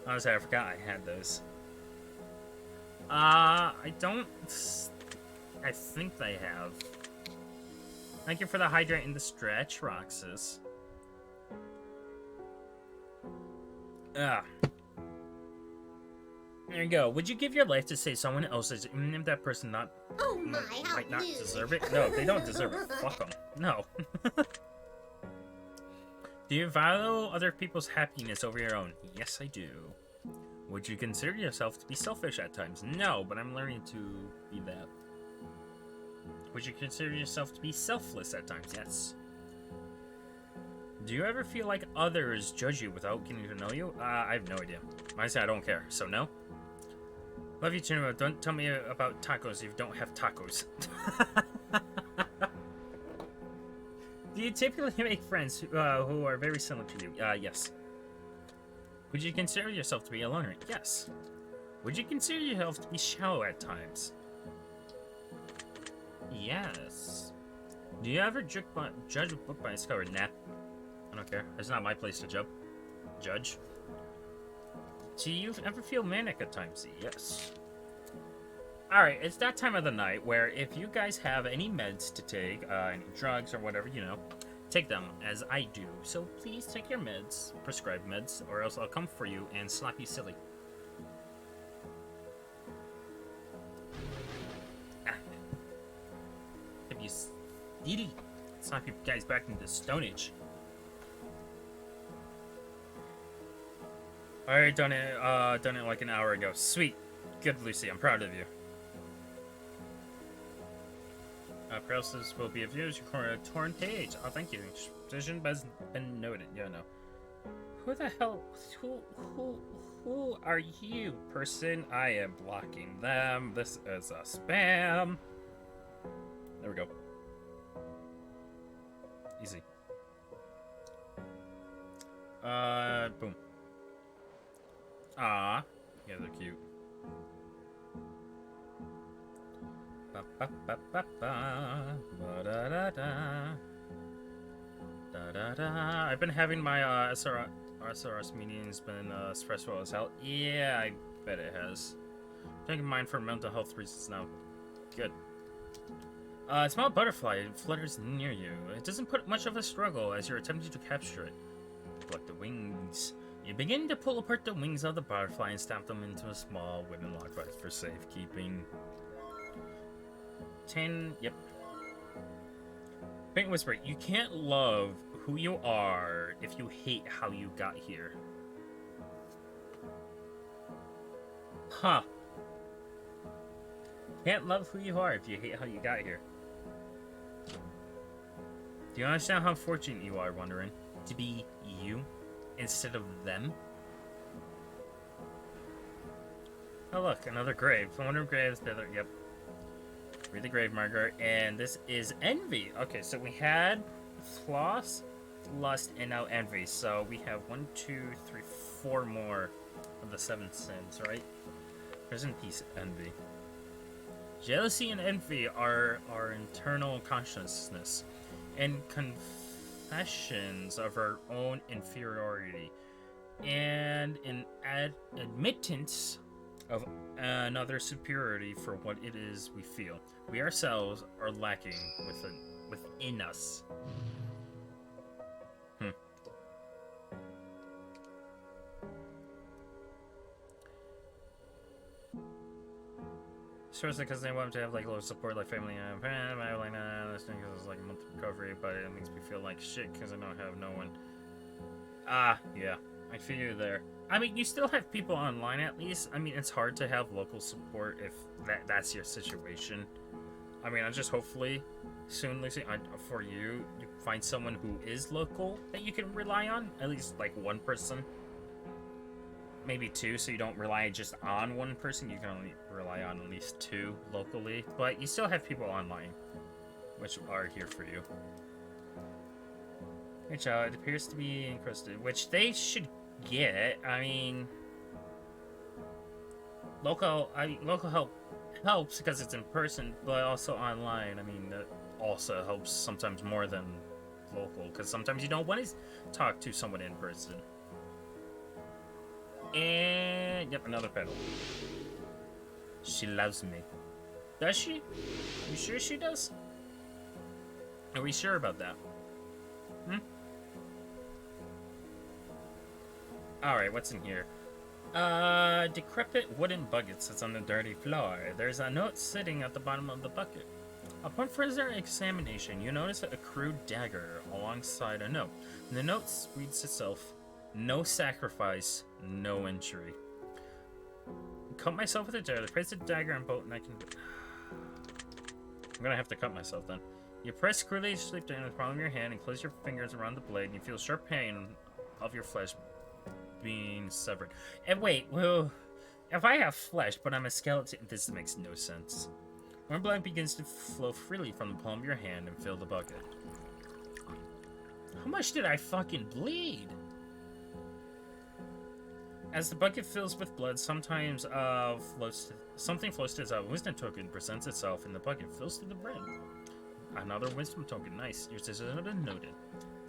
Honestly, I forgot I had those. I think they have. Thank you for the hydrate and the stretch, Roxas. Ah. There you go. Would you give your life to save someone else's, even if that person Oh my, how might not rude. deserve it? No, they don't deserve it. Fuck them. No. Do you value other people's happiness over your own? Yes, I do. Would you consider yourself to be selfish at times? No, but I'm learning to be that. Would you consider yourself to be selfless at times? Yes. Do you ever feel like others judge you without getting to know you? I have no idea. I say I don't care, so no. Love you, Chino. Don't tell me about tacos if you don't have tacos. Do you typically make friends who are very similar to you? Yes. Would you consider yourself to be a loner? Yes. Would you consider yourself to be shallow at times? Yes. Do you ever judge a book by its cover? Nah. I don't care. It's not my place to judge. Do you ever feel manic at times? Yes. Alright, it's that time of the night where if you guys have any meds to take, any drugs or whatever, you know, take them, as I do. So please take your meds, prescribed meds, or else I'll come for you and slap you silly. If you silly, slap you guys back into the Stone Age. I done it like an hour ago. Sweet. Good, Lucy. I'm proud of you. Paralysis will be of use. You're a torn page. Oh, thank you. Decision has been noted. Yeah, no. Who the hell? Who are you, person? I am blocking them. This is a spam. There we go. Easy. Boom. Ah, yeah, they're cute. Ba ba ba ba ba ba da da da da da da. I've been having my SRS meetings been stressful as hell. Yeah, I bet it has. Taking mine for mental health reasons now. Good. Small butterfly. It flutters near you. It doesn't put much of a struggle as you're attempting to capture it. Pluck the wings. You begin to pull apart the wings of the butterfly and stamp them into a small wooden lockbox for safekeeping. 10, yep. Paint Whisper, you can't love who you are if you hate how you got here. Huh. Can't love who you are if you hate how you got here. Do you understand how fortunate you are, Wondering, to be you instead of them? Oh look, another grave. I wonder if graves better. Yep. Read the grave marker, and this is envy. Okay, so we had floss, lust, and now envy. So we have 1, 2, 3, 4 more of the 7 sins, right? Prison, peace, envy. Jealousy and envy are our internal consciousness and confessions of our own inferiority and an admittance of another superiority for what it is we feel. We ourselves are lacking within us. Especially because they want to have like a little support, like family and parents. I like this thing because it's like a month of recovery, but it makes me feel like shit because I don't have no one. Ah, yeah, I feel you there. I mean, you still have people online at least. I mean, it's hard to have local support if that's your situation. I mean, I just hopefully soon, Lucy, for you find someone who is local that you can rely on. At least like one person. Maybe 2, so you don't rely just on one person. You can only rely on at least 2 locally. But you still have people online, which are here for you. Which it appears to be encrusted, which they should get. I mean, local help helps because it's in person, but also online. I mean, that also helps sometimes more than local, because sometimes you don't want to talk to someone in person. And yep, another pedal. She loves me. Does she? You sure she does? Are we sure about that? Alright, what's in here? Decrepit wooden bucket sits on the dirty floor. There's a note sitting at the bottom of the bucket. Upon further examination, you notice a crude dagger alongside a note. The note reads itself, "No sacrifice, no injury." Cut myself with a dagger. Place the dagger and bolt, and I can... I'm gonna have to cut myself then. You press screwly sleep down in the palm of your hand and close your fingers around the blade, and you feel sharp pain of your flesh being severed. And wait, well, if I have flesh, but I'm a skeleton, this makes no sense. Warm blood begins to flow freely from the palm of your hand and fill the bucket. How much did I fucking bleed? As the bucket fills with blood, something floats to its out. Wisdom token presents itself, and the bucket fills to the brim. Another wisdom token. Nice. Your decision has been noted.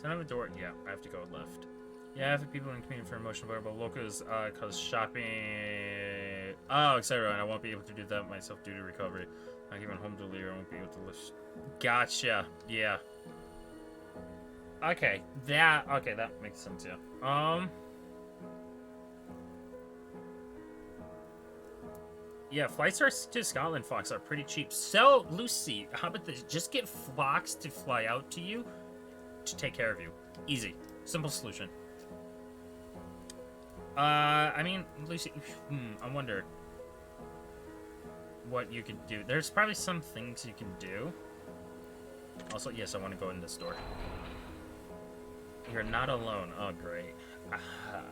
Turn on the door. Yeah, I have to go left. Yeah, I have people in community for emotional variable locals, cause shopping. Oh, etc. And I won't be able to do that myself due to recovery. Not even home delivery. I won't be able to lift. Gotcha. Yeah. Okay. That makes sense. Yeah. Yeah, flights to Scotland, Fox, are pretty cheap. So, Lucy, how about this? Just get Fox to fly out to you to take care of you. Easy. Simple solution. I mean, Lucy, I wonder what you could do. There's probably some things you can do. Also, yes, I want to go in this door. You're not alone. Oh, great. Aha.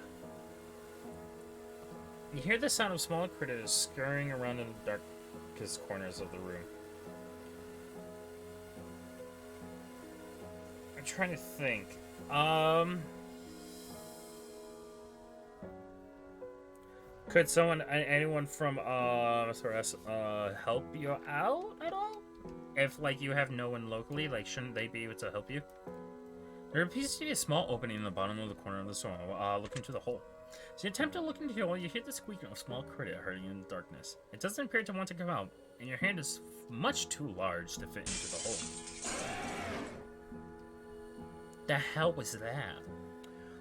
You hear the sound of small critters scurrying around in the darkest corners of the room. I'm trying to think. Could anyone from help you out at all? If like you have no one locally, like shouldn't they be able to help you? There appears to be a small opening in the bottom of the corner of the soil. Look into the hole. As you attempt to look into the hole, you hear the squeaking of a small critter hurting in the darkness. It doesn't appear to want to come out, and your hand is much too large to fit into the hole. The hell was that?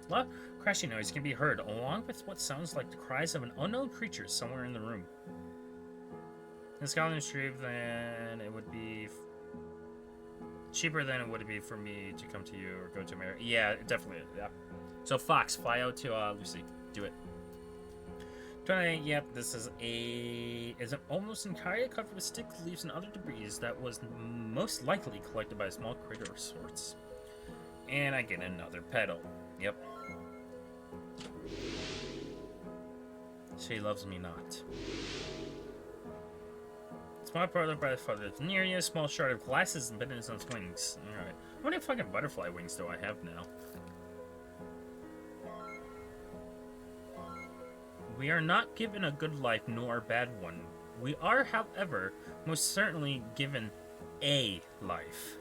Loud crashing noise can be heard, along with what sounds like the cries of an unknown creature somewhere in the room. In Scotland, it would be cheaper than it would be for me to come to you or go to America. Yeah, definitely. Yeah. So Fox, fly out to Lucy. Do it. 28. Yep, this is an almost entirely covered with stick leaves and other debris that was most likely collected by a small critter of sorts. And I get another pedal. Yep. She loves me not. Small brother by the father. Near you, a small shard of glass is embedded in its wings. Alright. How many fucking butterfly wings do I have now? We are not given a good life nor a bad one. We are, however, most certainly given a life.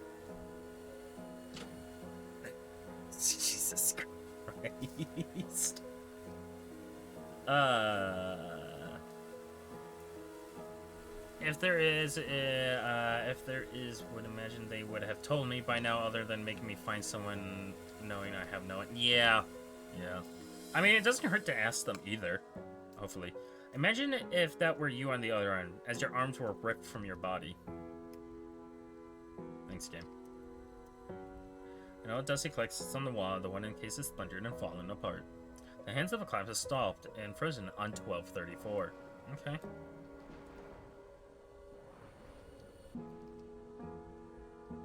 Jesus Christ. If there is, would imagine they would have told me by now, other than making me find someone knowing I have no one. Yeah. I mean, it doesn't hurt to ask them either, hopefully. Imagine if that were you on the other end, as your arms were ripped from your body. Thanks, game. An old dusty click sits on the wall, the one in case is splintered and fallen apart. The hands of the clamp is stopped and frozen on 1234. Okay.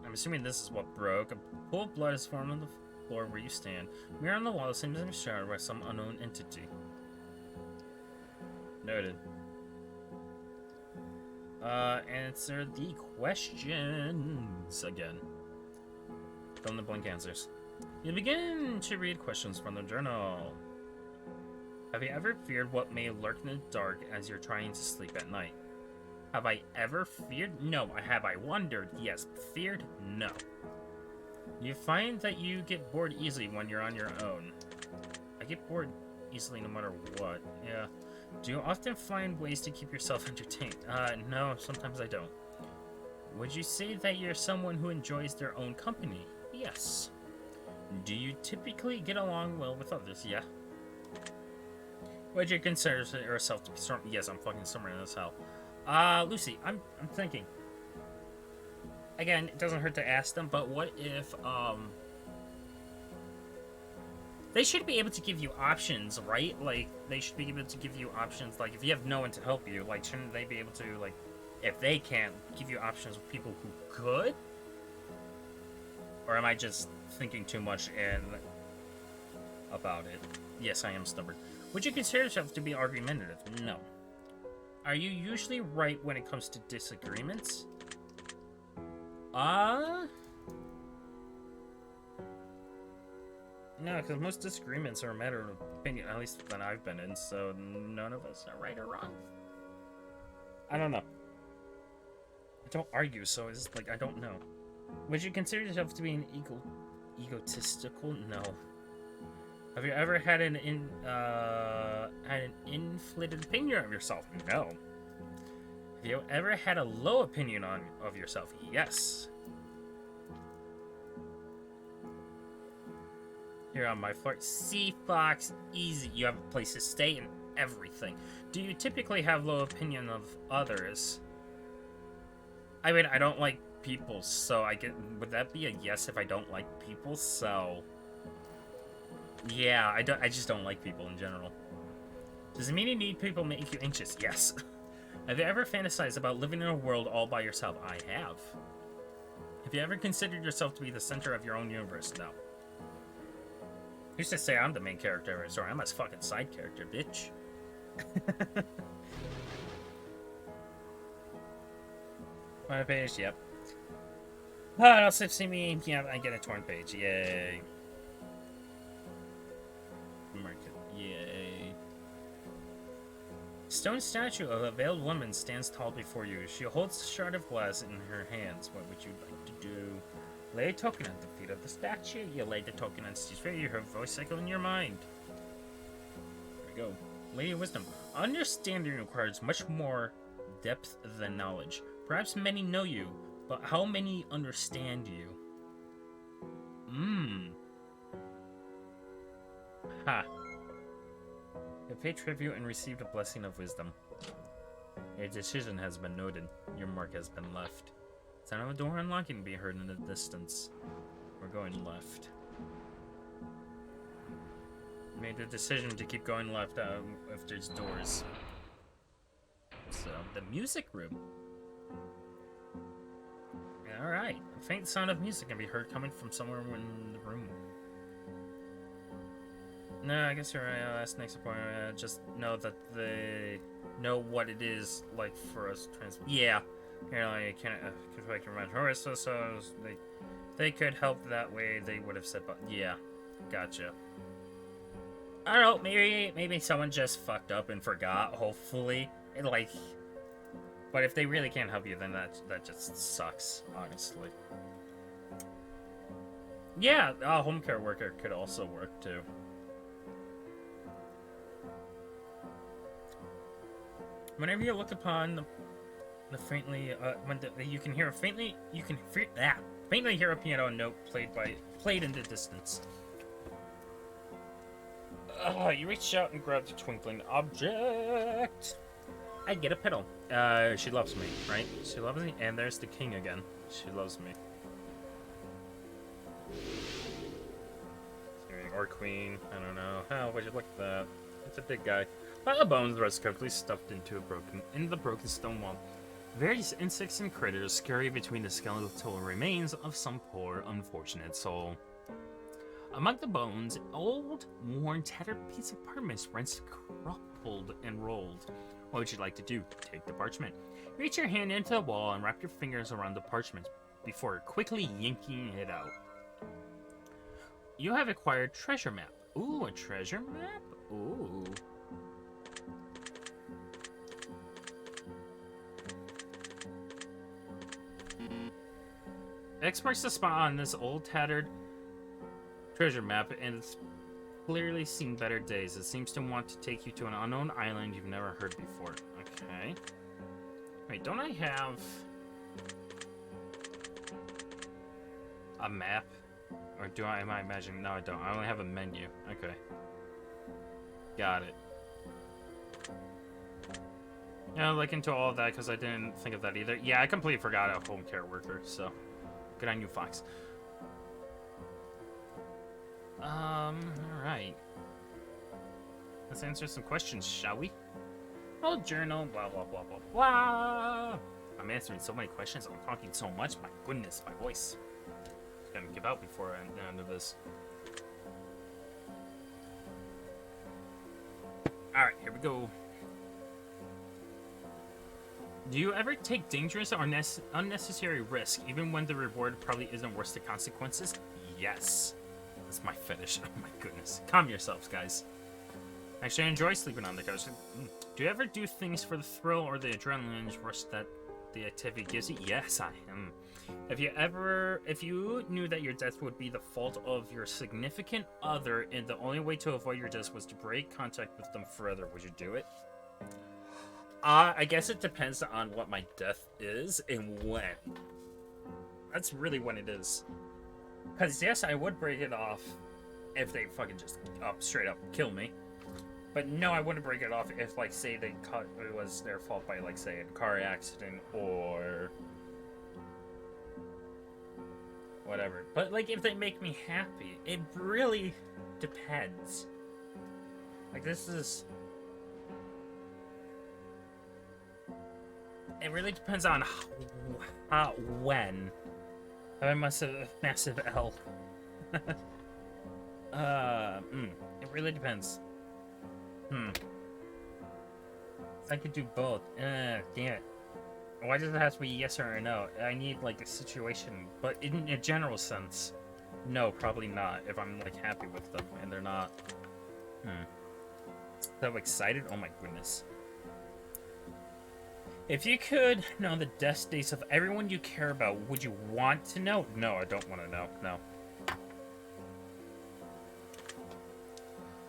I'm assuming this is what broke. A pool of blood is formed on the floor where you stand. Mirror on the wall seems to be shrouded by some unknown entity. Noted. Answer the questions again. Fill in the blank answers. You begin to read questions from the journal. Have you ever feared what may lurk in the dark as you're trying to sleep at night? Have I ever feared? No. Have I wondered? Yes. Feared? No. You find that you get bored easily when you're on your own. I get bored easily no matter what. Yeah. Do you often find ways to keep yourself entertained? No. Sometimes I don't. Would you say that you're someone who enjoys their own company? Yes. Do you typically get along well with others? Yeah. Would you consider yourself to be storm? Yes, I'm fucking stubborn as hell. Lucy, I'm thinking. Again, it doesn't hurt to ask them, but what if, they should be able to give you options, right? Like, they should be able to give you options, like, if you have no one to help you, like, shouldn't they be able to, like, if they can't, give you options with people who could? Or am I just thinking too much about it? Yes, I am stubborn. Would you consider yourself to be argumentative? No. Are you usually right when it comes to disagreements? No, because most disagreements are a matter of opinion, at least that I've been in, so none of us are right or wrong. I don't know. I don't argue, so it's like, I don't know. Would you consider yourself to be an egotistical? No. Have you ever had an inflated opinion of yourself? No. Have you ever had a low opinion of yourself? Yes. You're on my floor. See, Fox, easy. You have a place to stay and everything. Do you typically have low opinion of others? I mean, I don't like people, so would that be a yes if I don't like people? So, yeah, I just don't like people in general. Does it mean you need people make you anxious? Yes. Have you ever fantasized about living in a world all by yourself? I have. Have you ever considered yourself to be the center of your own universe? No. Who's to say I'm the main character of a story? I'm a fucking side character, bitch. On a page, yep. Oh, it'll see me. Yeah, I get a torn page. Yay. Market. Yay. Stone statue of a veiled woman stands tall before you. She holds a shard of glass in her hands. What would you like to do? Lay a token at the feet of the statue. You lay the token on Steve's feet. You hear a voice echo in your mind. There we go. Lady of Wisdom. Understanding requires much more depth than knowledge. Perhaps many know you, but how many understand you? Ha. You paid tribute and received a blessing of wisdom. Your decision has been noted. Your mark has been left. Sound of a door unlocking can be heard in the distance. We're going left. Made the decision to keep going left if there's doors. So, the music room. Alright. A faint sound of music can be heard coming from somewhere in the room. No, I guess you're right. That's next appointment. Just know that they know what it is like for us to yeah. You know, you can't conflict your mind. So they could help that way. They would have said, but yeah, gotcha. I don't know. Maybe someone just fucked up and forgot. Hopefully, but if they really can't help you, then that just sucks. Honestly. Yeah, a home care worker could also work too. Whenever you look upon the faintly, you can faintly hear a piano note played in the distance. You reach out and grab the twinkling object. I get a pedal. She loves me, right? She loves me, and there's the king again. She loves me. Or queen, I don't know. Oh, would you look at that? It's a big guy. Pile of bones rest comfortably stuffed into the broken stone wall. Various insects and critters scurry between the skeletal remains of some poor, unfortunate soul. Among the bones, an old, worn, tattered piece of parchment runs crumpled and rolled. What would you like to do? Take the parchment. Reach your hand into the wall and wrap your fingers around the parchment before quickly yanking it out. You have acquired treasure map. Ooh, a treasure map? Ooh. X marks the spot on this old tattered treasure map, and it's clearly seen better days. It seems to want to take you to an unknown island you've never heard before. Okay. Wait, don't I have a map? Or am I imagining? No, I don't. I only have a menu. Okay. Got it. Yeah, look into all of that because I didn't think of that either. Yeah, I completely forgot a home care worker, so good on you, Fox. Alright. Let's answer some questions, shall we? Old journal, blah, blah, blah, blah, blah. I'm answering so many questions. I'm talking so much. My goodness, my voice. It's gonna give out before I end this. Alright, here we go. Do you ever take dangerous or unnecessary risk, even when the reward probably isn't worth the consequences? Yes. That's my fetish. Oh my goodness. Calm yourselves, guys. Actually, I enjoy sleeping on the couch. Do you ever do things for the thrill or the adrenaline rush that the activity gives you? Yes, I am. If you knew that your death would be the fault of your significant other and the only way to avoid your death was to break contact with them forever, would you do it? I guess it depends on what my death is and when. That's really when it is. Because, yes, I would break it off if they fucking just straight up kill me. But no, I wouldn't break it off if, like, say it was their fault by, like, say, a car accident or whatever. But, like, if they make me happy, it really depends. Like, this is... It really depends on when. I must have a massive L. It really depends. I could do both. Damn it. Why does it have to be yes or no? I need, like, a situation, but in a general sense, no, probably not, if I'm, like, happy with them, and they're not. So excited? Oh my goodness. If you could know the death dates of everyone you care about, would you want to know? No, I don't want to know. No.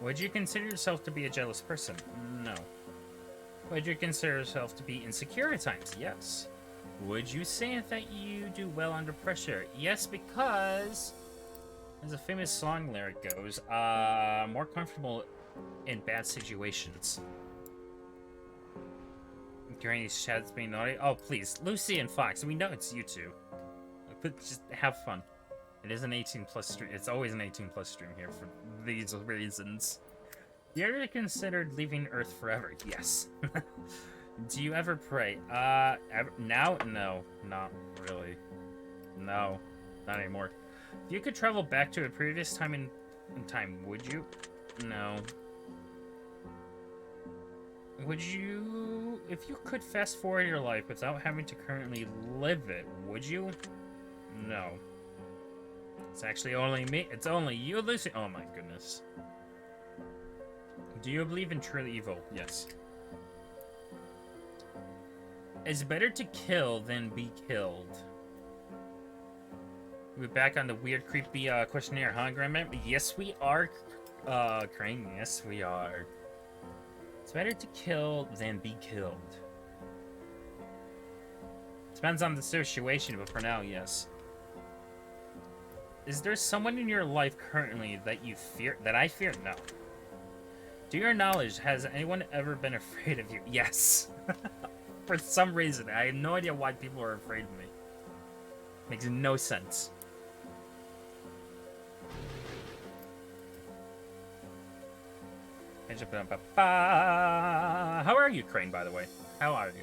Would you consider yourself to be a jealous person? No. Would you consider yourself to be insecure at times? Yes. Would you say that you do well under pressure? Yes, because, as a famous song lyric goes, more comfortable in bad situations. Granny's chat's being naughty. Oh, please. Lucy and Fox, we know it's you two. But just have fun. It is an 18+ stream. It's always an 18+ stream here for these reasons. You ever considered leaving Earth forever? Yes. Do you ever pray? Now? No. Not really. No. Not anymore. If you could travel back to a previous time in time, would you? No. Would you... If you could fast forward your life without having to currently live it, would you? No. It's actually only me. It's only you, Lucy. Oh my goodness. Do you believe in true evil? Yes. It's better to kill than be killed. We're back on the weird, creepy questionnaire, huh, Grandma? Yes, we are, Crane. Yes, we are. It's better to kill than be killed. Depends on the situation, but for now, yes. Is there someone in your life currently that you fear? That I fear? No. To your knowledge, has anyone ever been afraid of you? Yes. For some reason. I have no idea why people are afraid of me. Makes no sense. How are you, Crane, by the way? How are you?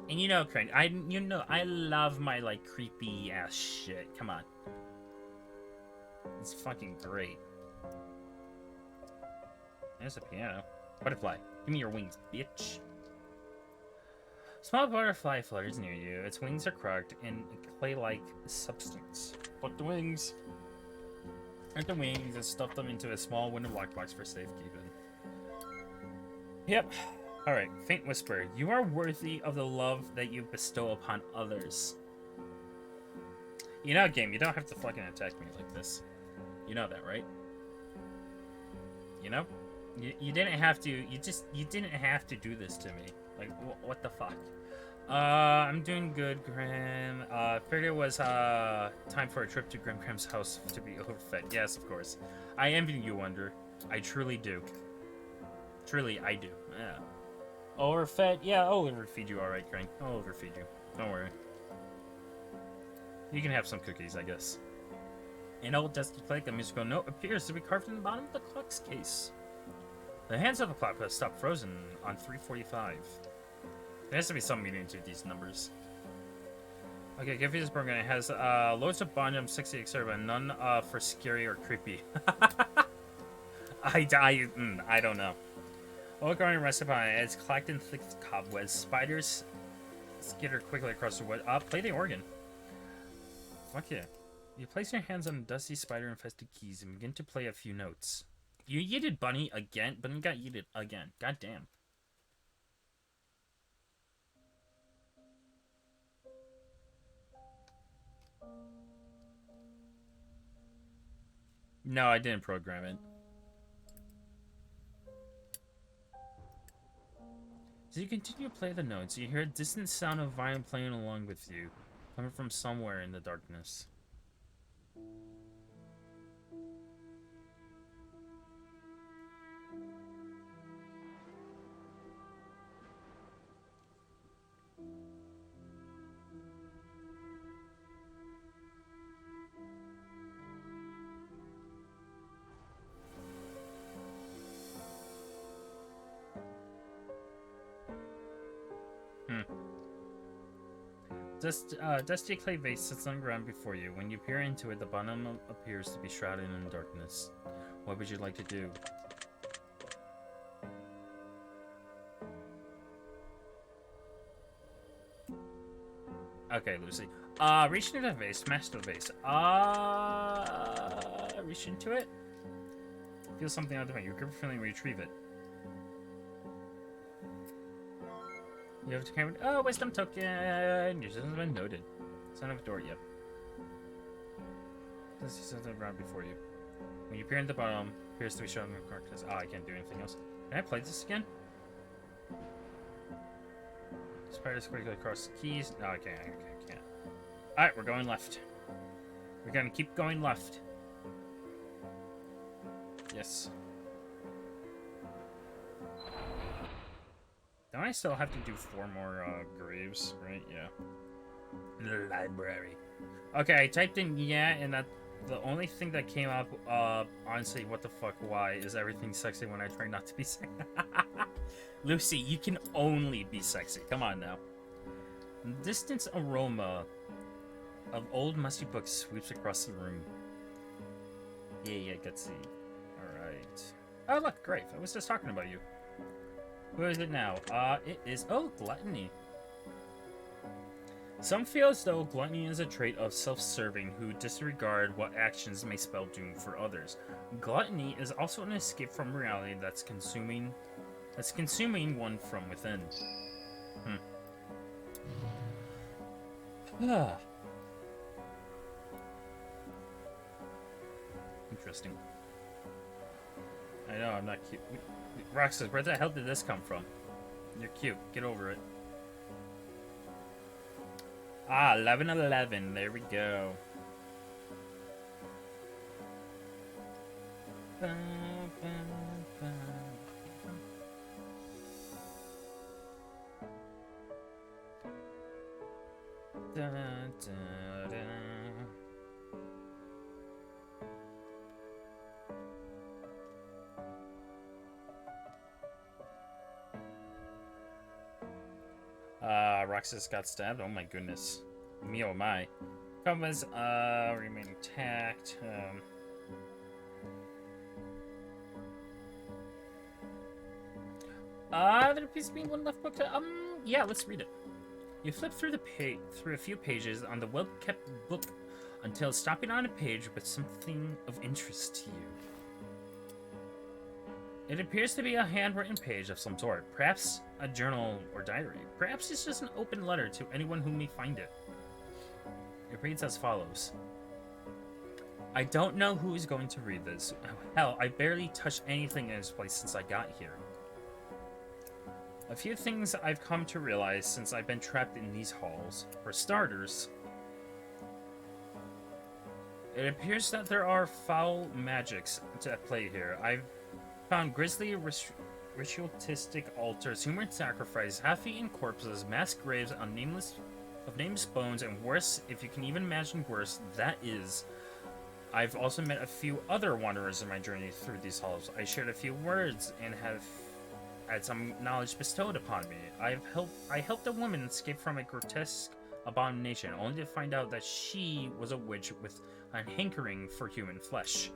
And you know, Crane, I love my, like, creepy ass shit. Come on. It's fucking great. There's a piano. Butterfly, give me your wings, bitch. Small butterfly flutters near you. Its wings are cracked in clay-like substance. Pluck the wings. Take the wings and stuff them into a small wooden lockbox for safekeeping. Yep. Alright, faint whisper. You are worthy of the love that you bestow upon others. You know, game, you don't have to fucking attack me like this. You know that, right? You know? You didn't have to, you didn't have to do this to me. Like, what the fuck? I'm doing good, Graham. Figured it was, time for a trip to Gram's house to be overfed. Yes, of course. I envy you, Wonder. I truly do. Truly, I do. Yeah. Overfed? Yeah, I'll overfeed you, alright, Crane. I'll overfeed you. Don't worry. You can have some cookies, I guess. An old dusty plate, a musical note appears to be carved in the bottom of the clock's case. The hands of the clock have stopped frozen on 3:45. There has to be some meaning to these numbers. Okay, give you this program. It has loads of Bonum 60 extra, but none for scary or creepy. I don't know. Old garden rests upon it. It's clacked in thick cobwebs. Spiders skitter quickly across the wood. Play the organ. Fuck yeah. You place your hands on dusty spider-infested keys and begin to play a few notes. You yeeted Bunny again? Bunny got yeeted again. God damn. No, I didn't program it. As you continue to play the notes, you hear a distant sound of violin playing along with you, coming from somewhere in the darkness. Dusty clay vase sits on the ground before you. When you peer into it, the bottom appears to be shrouded in darkness. What would you like to do? Okay, Lucy. Reach into the vase, smash the vase. Reach into it? Feel something out of the way. You grip a feeling, retrieve it. You have to count. Oh, wisdom token! Your system has been noted. Sign of a door, yep. There's something around before you. When you peer in the bottom, appears to be showing the darkness. I can't do anything else. Can I play this again? Spiders quickly across the keys. No, I can't. I can't. Alright, we're going left. We're gonna keep going left. Yes. Don't I still have to do 4 more graves, right? Yeah. The library. Okay, I typed in yeah, and that the only thing that came up, honestly, what the fuck, why is everything sexy when I try not to be sexy? Lucy, you can only be sexy. Come on now. Distant aroma of old musty books sweeps across the room. Yeah, gutsy. Alright. Oh, look, great. I was just talking about you. Who is it now? It is... Oh, gluttony. Some feel as though gluttony is a trait of self-serving who disregard what actions may spell doom for others. Gluttony is also an escape from reality that's consuming one from within. Interesting. I know, I'm not cute. Roxas, where the hell did this come from? You're cute. Get over it. 11:11. There we go. Roxas got stabbed. Oh my goodness. Me oh my. Compass remain intact. There appears to be one left book to yeah, let's read it. You flip through through a few pages on the well-kept book until stopping on a page with something of interest to you. It appears to be a handwritten page of some sort, perhaps a journal or diary. Perhaps it's just an open letter to anyone who may find it. It reads as follows. I don't know who is going to read this. Hell, I barely touched anything in this place since I got here. A few things I've come to realize since I've been trapped in these halls. For starters, it appears that there are foul magics at play here. I've found grisly ritualistic altars, human sacrifice, half-eaten corpses, mass graves on nameless bones, and worse, if you can even imagine worse, that is. I've also met a few other wanderers in my journey through these halls. I shared a few words and have had some knowledge bestowed upon me. I helped a woman escape from a grotesque abomination, only to find out that she was a witch with a hankering for human flesh.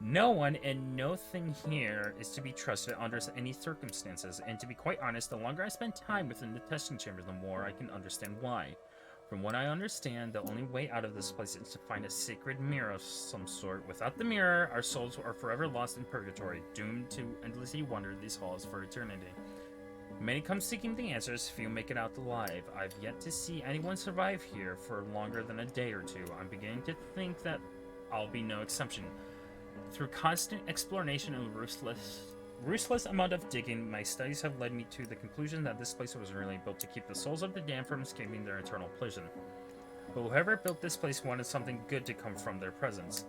No one and no thing here is to be trusted under any circumstances, and to be quite honest, the longer I spend time within the testing chamber, the more I can understand why. From what I understand, the only way out of this place is to find a sacred mirror of some sort. Without the mirror, our souls are forever lost in purgatory, doomed to endlessly wander these halls for eternity. Many come seeking the answers, few make it out alive. I've yet to see anyone survive here for longer than a day or two. I'm beginning to think that I'll be no exception. Through constant exploration and ruthless amount of digging, my studies have led me to the conclusion that this place was really built to keep the souls of the damned from escaping their eternal prison. But whoever built this place wanted something good to come from their presence.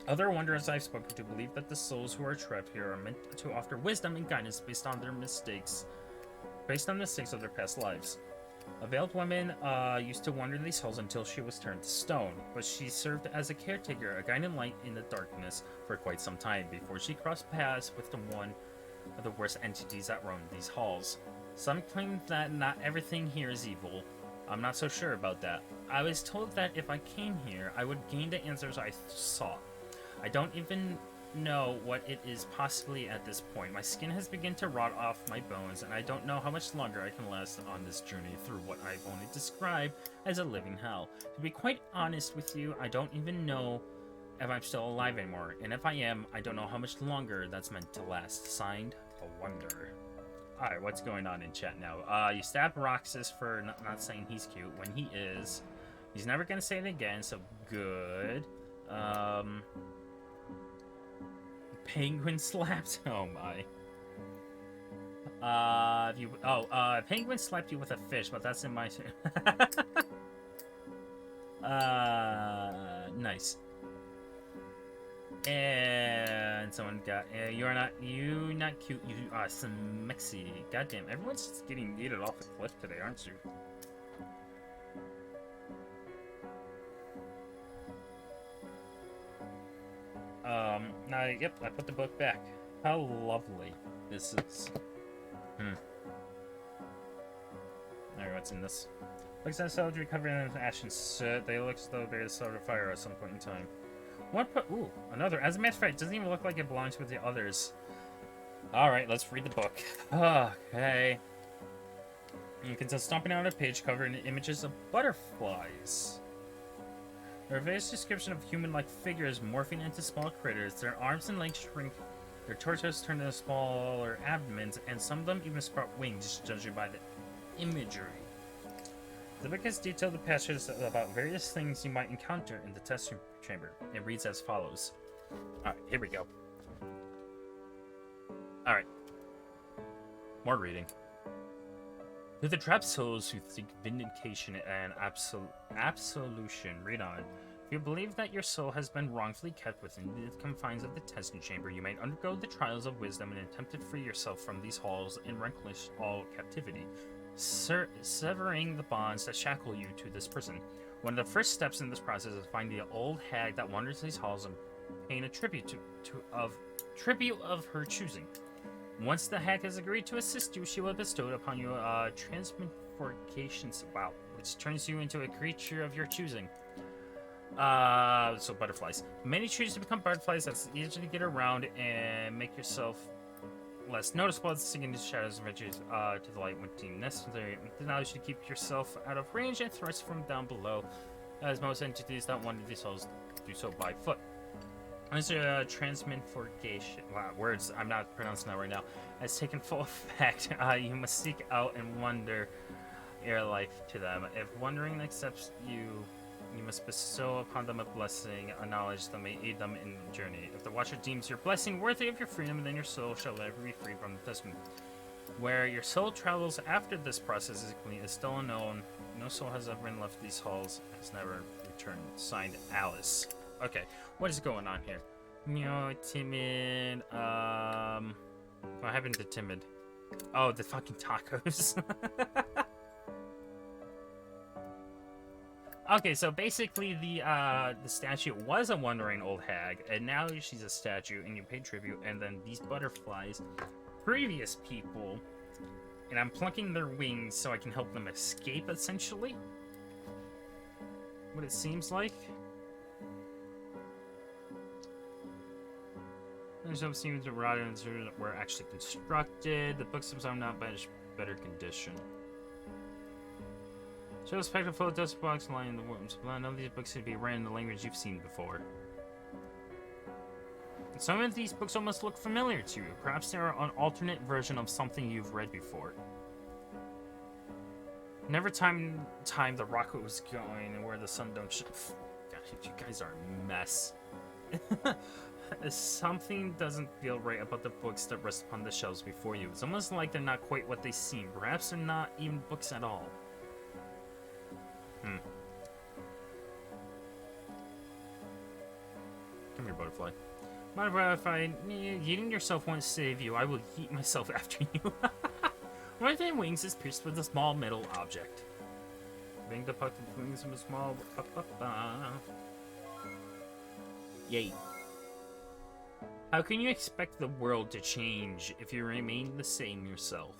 Other wanderers I've spoken to believe that the souls who are trapped here are meant to offer wisdom and guidance based on mistakes of their past lives. A veiled woman used to wander these halls until she was turned to stone, but she served as a caretaker, a guiding light in the darkness for quite some time before she crossed paths with one of the worst entities that roam these halls. Some claim that not everything here is evil. I'm not so sure about that. I was told that if I came here, I would gain the answers I sought. I don't even know what it is possibly at this point. My skin has begun to rot off my bones, and I don't know how much longer I can last on this journey through what I've only described as a living hell. To be quite honest with you, I don't even know if I'm still alive anymore, and if I am, I don't know how much longer that's meant to last. Signed, A Wonder. Alright, what's going on in chat now? You stabbed Roxas for not saying he's cute when he is. He's never gonna say it again, so good. Penguin slapped? Oh my. Penguin slapped you with a fish, but that's in my... nice. And someone got... you're not cute, you are some mexy. Goddamn, everyone's just getting yeeted off the cliff today, aren't you? Yep, I put the book back. How lovely this is. Alright, what's in this? Looks as though they're covered in ash and soot. They look as though they're started a fire at some point in time. Ooh, another. As a matter of fact, it doesn't even look like it belongs with the others. Alright, let's read the book. Okay. You can tell stomping out a page covered in images of butterflies. There are various descriptions of human-like figures morphing into small critters. Their arms and legs shrink, their torsos turn into smaller abdomens, and some of them even sprout wings, judging by the imagery. The book has detailed passages about various things you might encounter in the testing chamber. It reads as follows. Alright, here we go. Alright. More reading. To the trapped souls who seek vindication and absolution, read on. If you believe that your soul has been wrongfully kept within the confines of the testing chamber, you may undergo the trials of wisdom and attempt to free yourself from these halls and relinquish all captivity, severing the bonds that shackle you to this prison. One of the first steps in this process is to find the old hag that wanders these halls and paying a tribute of her choosing. Once the hag has agreed to assist you, she will bestow upon you a transmigration, which turns you into a creature of your choosing. So butterflies. Many choose to become butterflies. That's easy to get around and make yourself less noticeable, seeking the shadows and edges to the light when deemed necessary. It allows you to keep yourself out of range and threats from down below, as most entities that wander these halls do so by foot. As a transmigration, words, I'm not pronouncing that right now, has taken full effect, you must seek out and wonder your life to them. If wandering accepts you, you must bestow upon them a blessing, a knowledge that may aid them in the journey. If the Watcher deems your blessing worthy of your freedom, then your soul shall never be free from the testament. Where your soul travels after this process is complete is still unknown. No soul has ever been left these halls, has never returned. Signed, Alice. Okay, what is going on here? Timid, What happened to Timid? Oh, the fucking tacos. Okay, so basically the statue was a wandering old hag, and now she's a statue, and you pay tribute, and then these butterflies, previous people, and I'm plucking their wings so I can help them escape, essentially. What it seems like. Some seems to rot and were actually constructed. The books themselves are not better condition. Shows spectral full of dust blocks lying in the worms. None of these books could be written in the language you've seen before. Some of these books almost look familiar to you. Perhaps they are an alternate version of something you've read before. Never time the rocket was going and where the sun don't shine. Gosh, you guys are a mess. Something doesn't feel right about the books that rest upon the shelves before you. It's almost like they're not quite what they seem. Perhaps they're not even books at all. Come here, butterfly. Mind if yeeting yourself won't save you, I will yeet myself after you. One of their wings is pierced with a small metal object. Bring the puck with wings from a small... Yay. How can you expect the world to change if you remain the same yourself?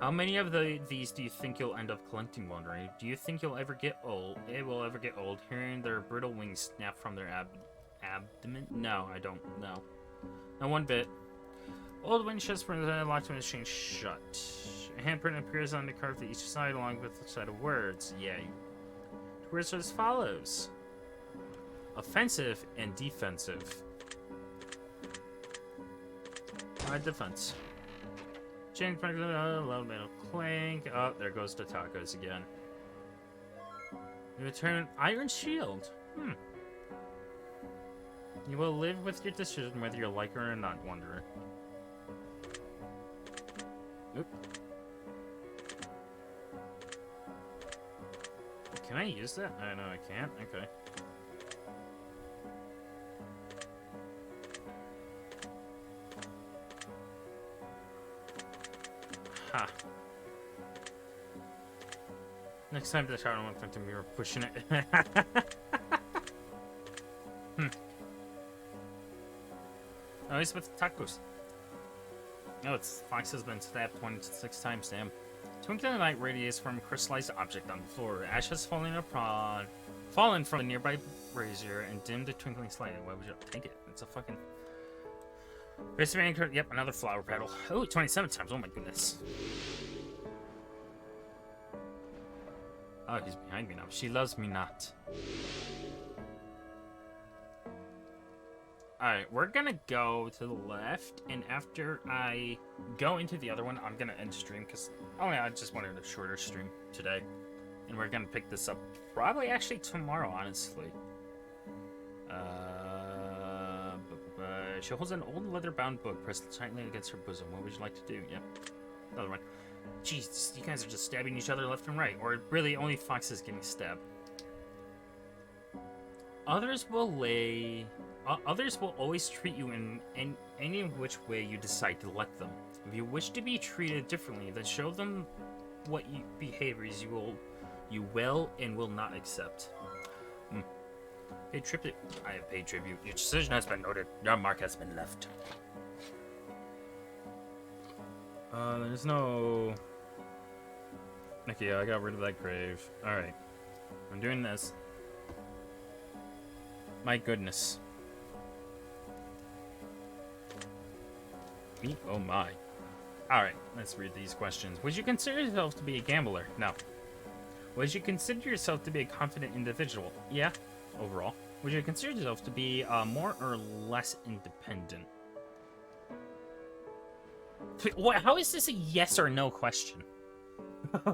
How many of these do you think you'll end up collecting, wondering? Do you think you'll ever get old? It will ever get old hearing their brittle wings snap from their abdomen? No, I don't. No. Not one bit. Old wind shuts from the locked when it's changed shut. A handprint appears on the curve to each side along with the set of words. Yay. The words are as follows. Offensive and defensive. Defense. Change back to the low metal clank. Oh, there goes the tacos again. You return an iron shield. You will live with your decision whether you like her or not, Wanderer. Oop. Can I use that? I know I can't. Okay. Ha. Next time the tower won't think we were pushing it. Oh, he's with tacos. No, its fox has been stabbed 26 times, damn. Twinkling light radiates from a crystallized object on the floor. Ash has fallen from a nearby brazier and dimmed the twinkling light. Why would you take it? It's a fucking... Yep, another flower petal. Oh, 27 times. Oh my goodness. Oh, he's behind me now. She loves me not. Alright, we're gonna go to the left, and after I go into the other one, I'm gonna end stream, because I just wanted a shorter stream today. And we're gonna pick this up probably actually tomorrow, honestly. She holds an old leather-bound book pressed tightly against her bosom. What would you like to do? Yep. Another one. Jeez, you guys are just stabbing each other left and right. Or really, only Fox is getting stabbed. Others will always treat you in any which way you decide to let them. If you wish to be treated differently, then show them what behaviors you will and will not accept. Paid tribute. I have paid tribute. Your decision has been noted. Your mark has been left. There's no... Okay, I got rid of that grave. Alright. I'm doing this. My goodness. Me? Oh my. Alright, let's read these questions. Would you consider yourself to be a gambler? No. Would you consider yourself to be a confident individual? Yeah, overall. Would you consider yourself to be more or less independent? What, how is this a yes or no question?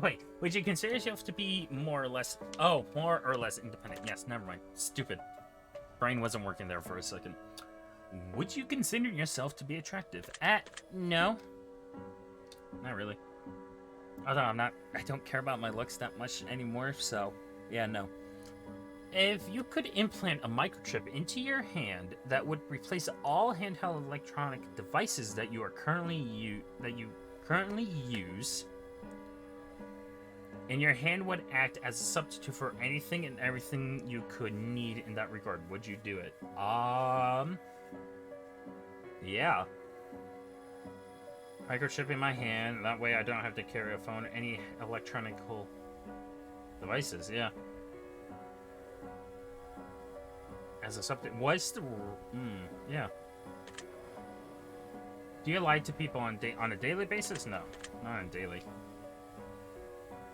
Wait, would you consider yourself to be more or less... Oh, more or less independent. Yes, never mind. Stupid. Brain wasn't working there for a second. Would you consider yourself to be attractive? No. Not really. Although I don't care about my looks that much anymore, so... Yeah, no. If you could implant a microchip into your hand that would replace all handheld electronic devices that you currently use, and your hand would act as a substitute for anything and everything you could need in that regard, would you do it? Yeah. Microchip in my hand, that way I don't have to carry a phone or any electronical devices, yeah. As a subject, what's the yeah. Do you lie to people on a daily basis? No, not on daily.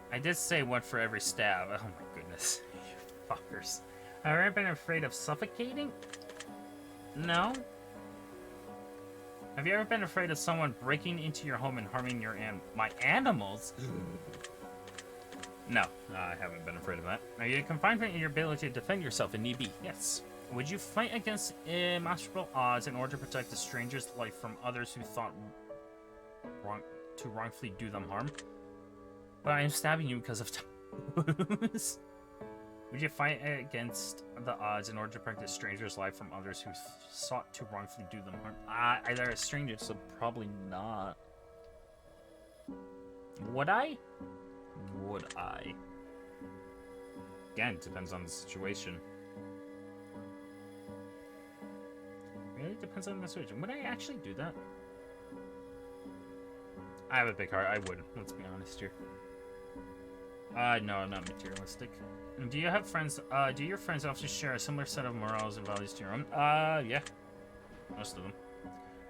I did say one for every stab. Oh my goodness, you fuckers. Have you ever been afraid of suffocating? No. Have you ever been afraid of someone breaking into your home and harming my animals? No, I haven't been afraid of that. Are you confident in your ability to defend yourself if need be? Yes. Would you fight against immeasurable odds in order to protect a stranger's life from others who thought to wrongfully do them harm? But I am stabbing you because of taboos. Would you fight against the odds in order to protect a stranger's life from others who sought to wrongfully do them harm? They're a stranger, so probably not. Would I? Would I? Again, it depends on the situation. Really depends on the situation. Would I actually do that? I have a big heart. I would. Let's be honest here. No, I'm not materialistic. Do you have friends? Do your friends often share a similar set of morals and values to your own? Yeah. Most of them.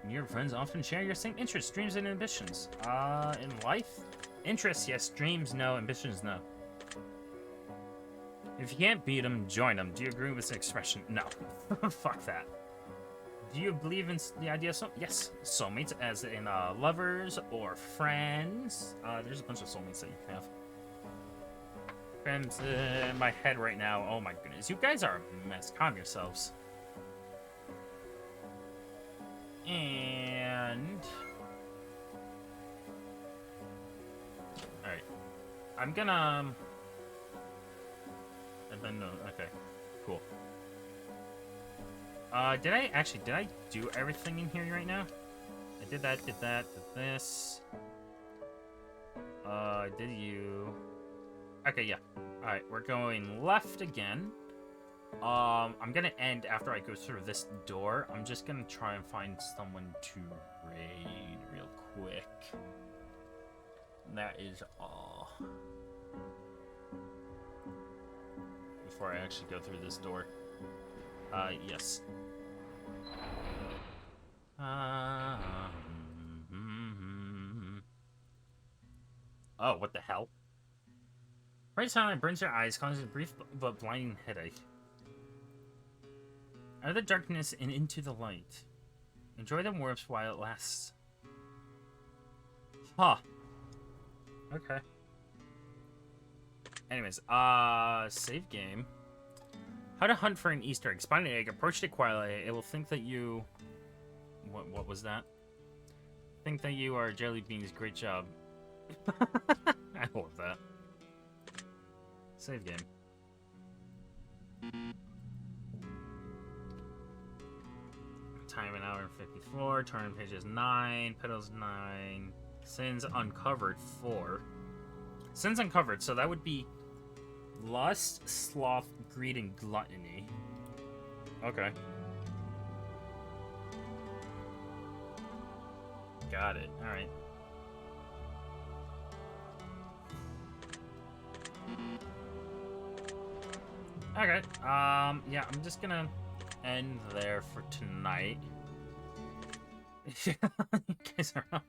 And your friends often share your same interests, dreams, and ambitions. In life? Interests, yes. Dreams, no. Ambitions, no. If you can't beat them, join them. Do you agree with this expression? No. Fuck that. Do you believe in the idea of soulmates? Yes. Soulmates, as in lovers or friends. There's a bunch of soulmates that you can have. Friends in my head right now. Oh my goodness. You guys are a mess. Calm yourselves. And... Alright. I'm gonna... Okay. Cool. Did I do everything in here right now? I did that, did this. Did you... Okay, yeah. Alright, we're going left again. I'm gonna end after I go through this door. I'm just gonna try and find someone to raid real quick. That is all. Before I actually go through this door. Yes. Oh, what the hell? Bright sunlight burns your eyes, causing a brief but blinding headache. Out of the darkness and into the light. Enjoy the warmth while it lasts. Huh. Okay. Anyways, save game. How to hunt for an Easter egg. Spawn an egg, approach it quietly. It will think that you... What was that? Think that you are jelly beans. Great job. I love that. Save game. Time an hour and 54. Turn pages 9. Petals 9. Sins uncovered 4. Sins uncovered, so that would be lust, sloth, greed, and gluttony. Okay. Got it. Alright. Okay. Yeah, I'm just gonna end there for tonight. You guys are a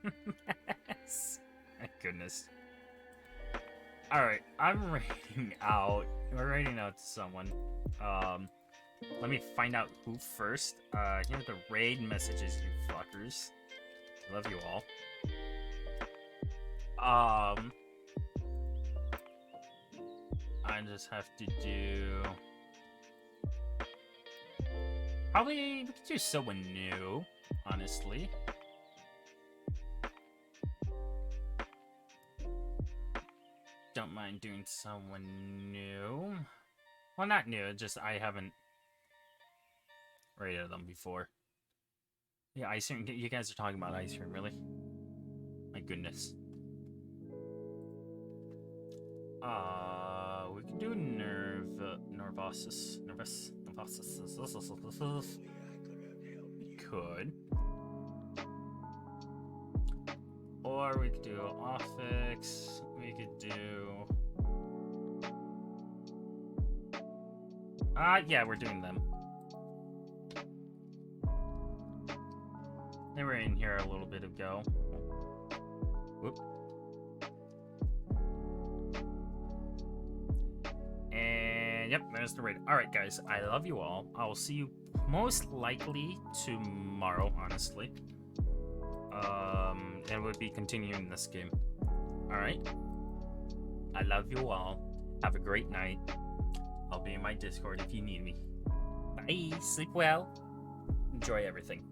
mess. My goodness. Alright, I'm raiding out. We're raiding out to someone. Let me find out who first. Here are the raid messages, you fuckers. Love you all. I just have to do... Probably, we could do someone new, honestly. Don't mind doing someone new. Well, not new, just I haven't rated them before. Yeah, ice cream. You guys are talking about ice cream, really? My goodness. We can do nervosis. We could. Or we could do Offix. We could do... yeah, we're doing them. They were in here a little bit ago. Whoop. And yep, there's the rating. Alright, guys, I love you all. I will see you most likely tomorrow, honestly. And we'll be continuing this game. Alright? I love you all. Have a great night. I'll be in my Discord if you need me. Bye. Sleep well. Enjoy everything.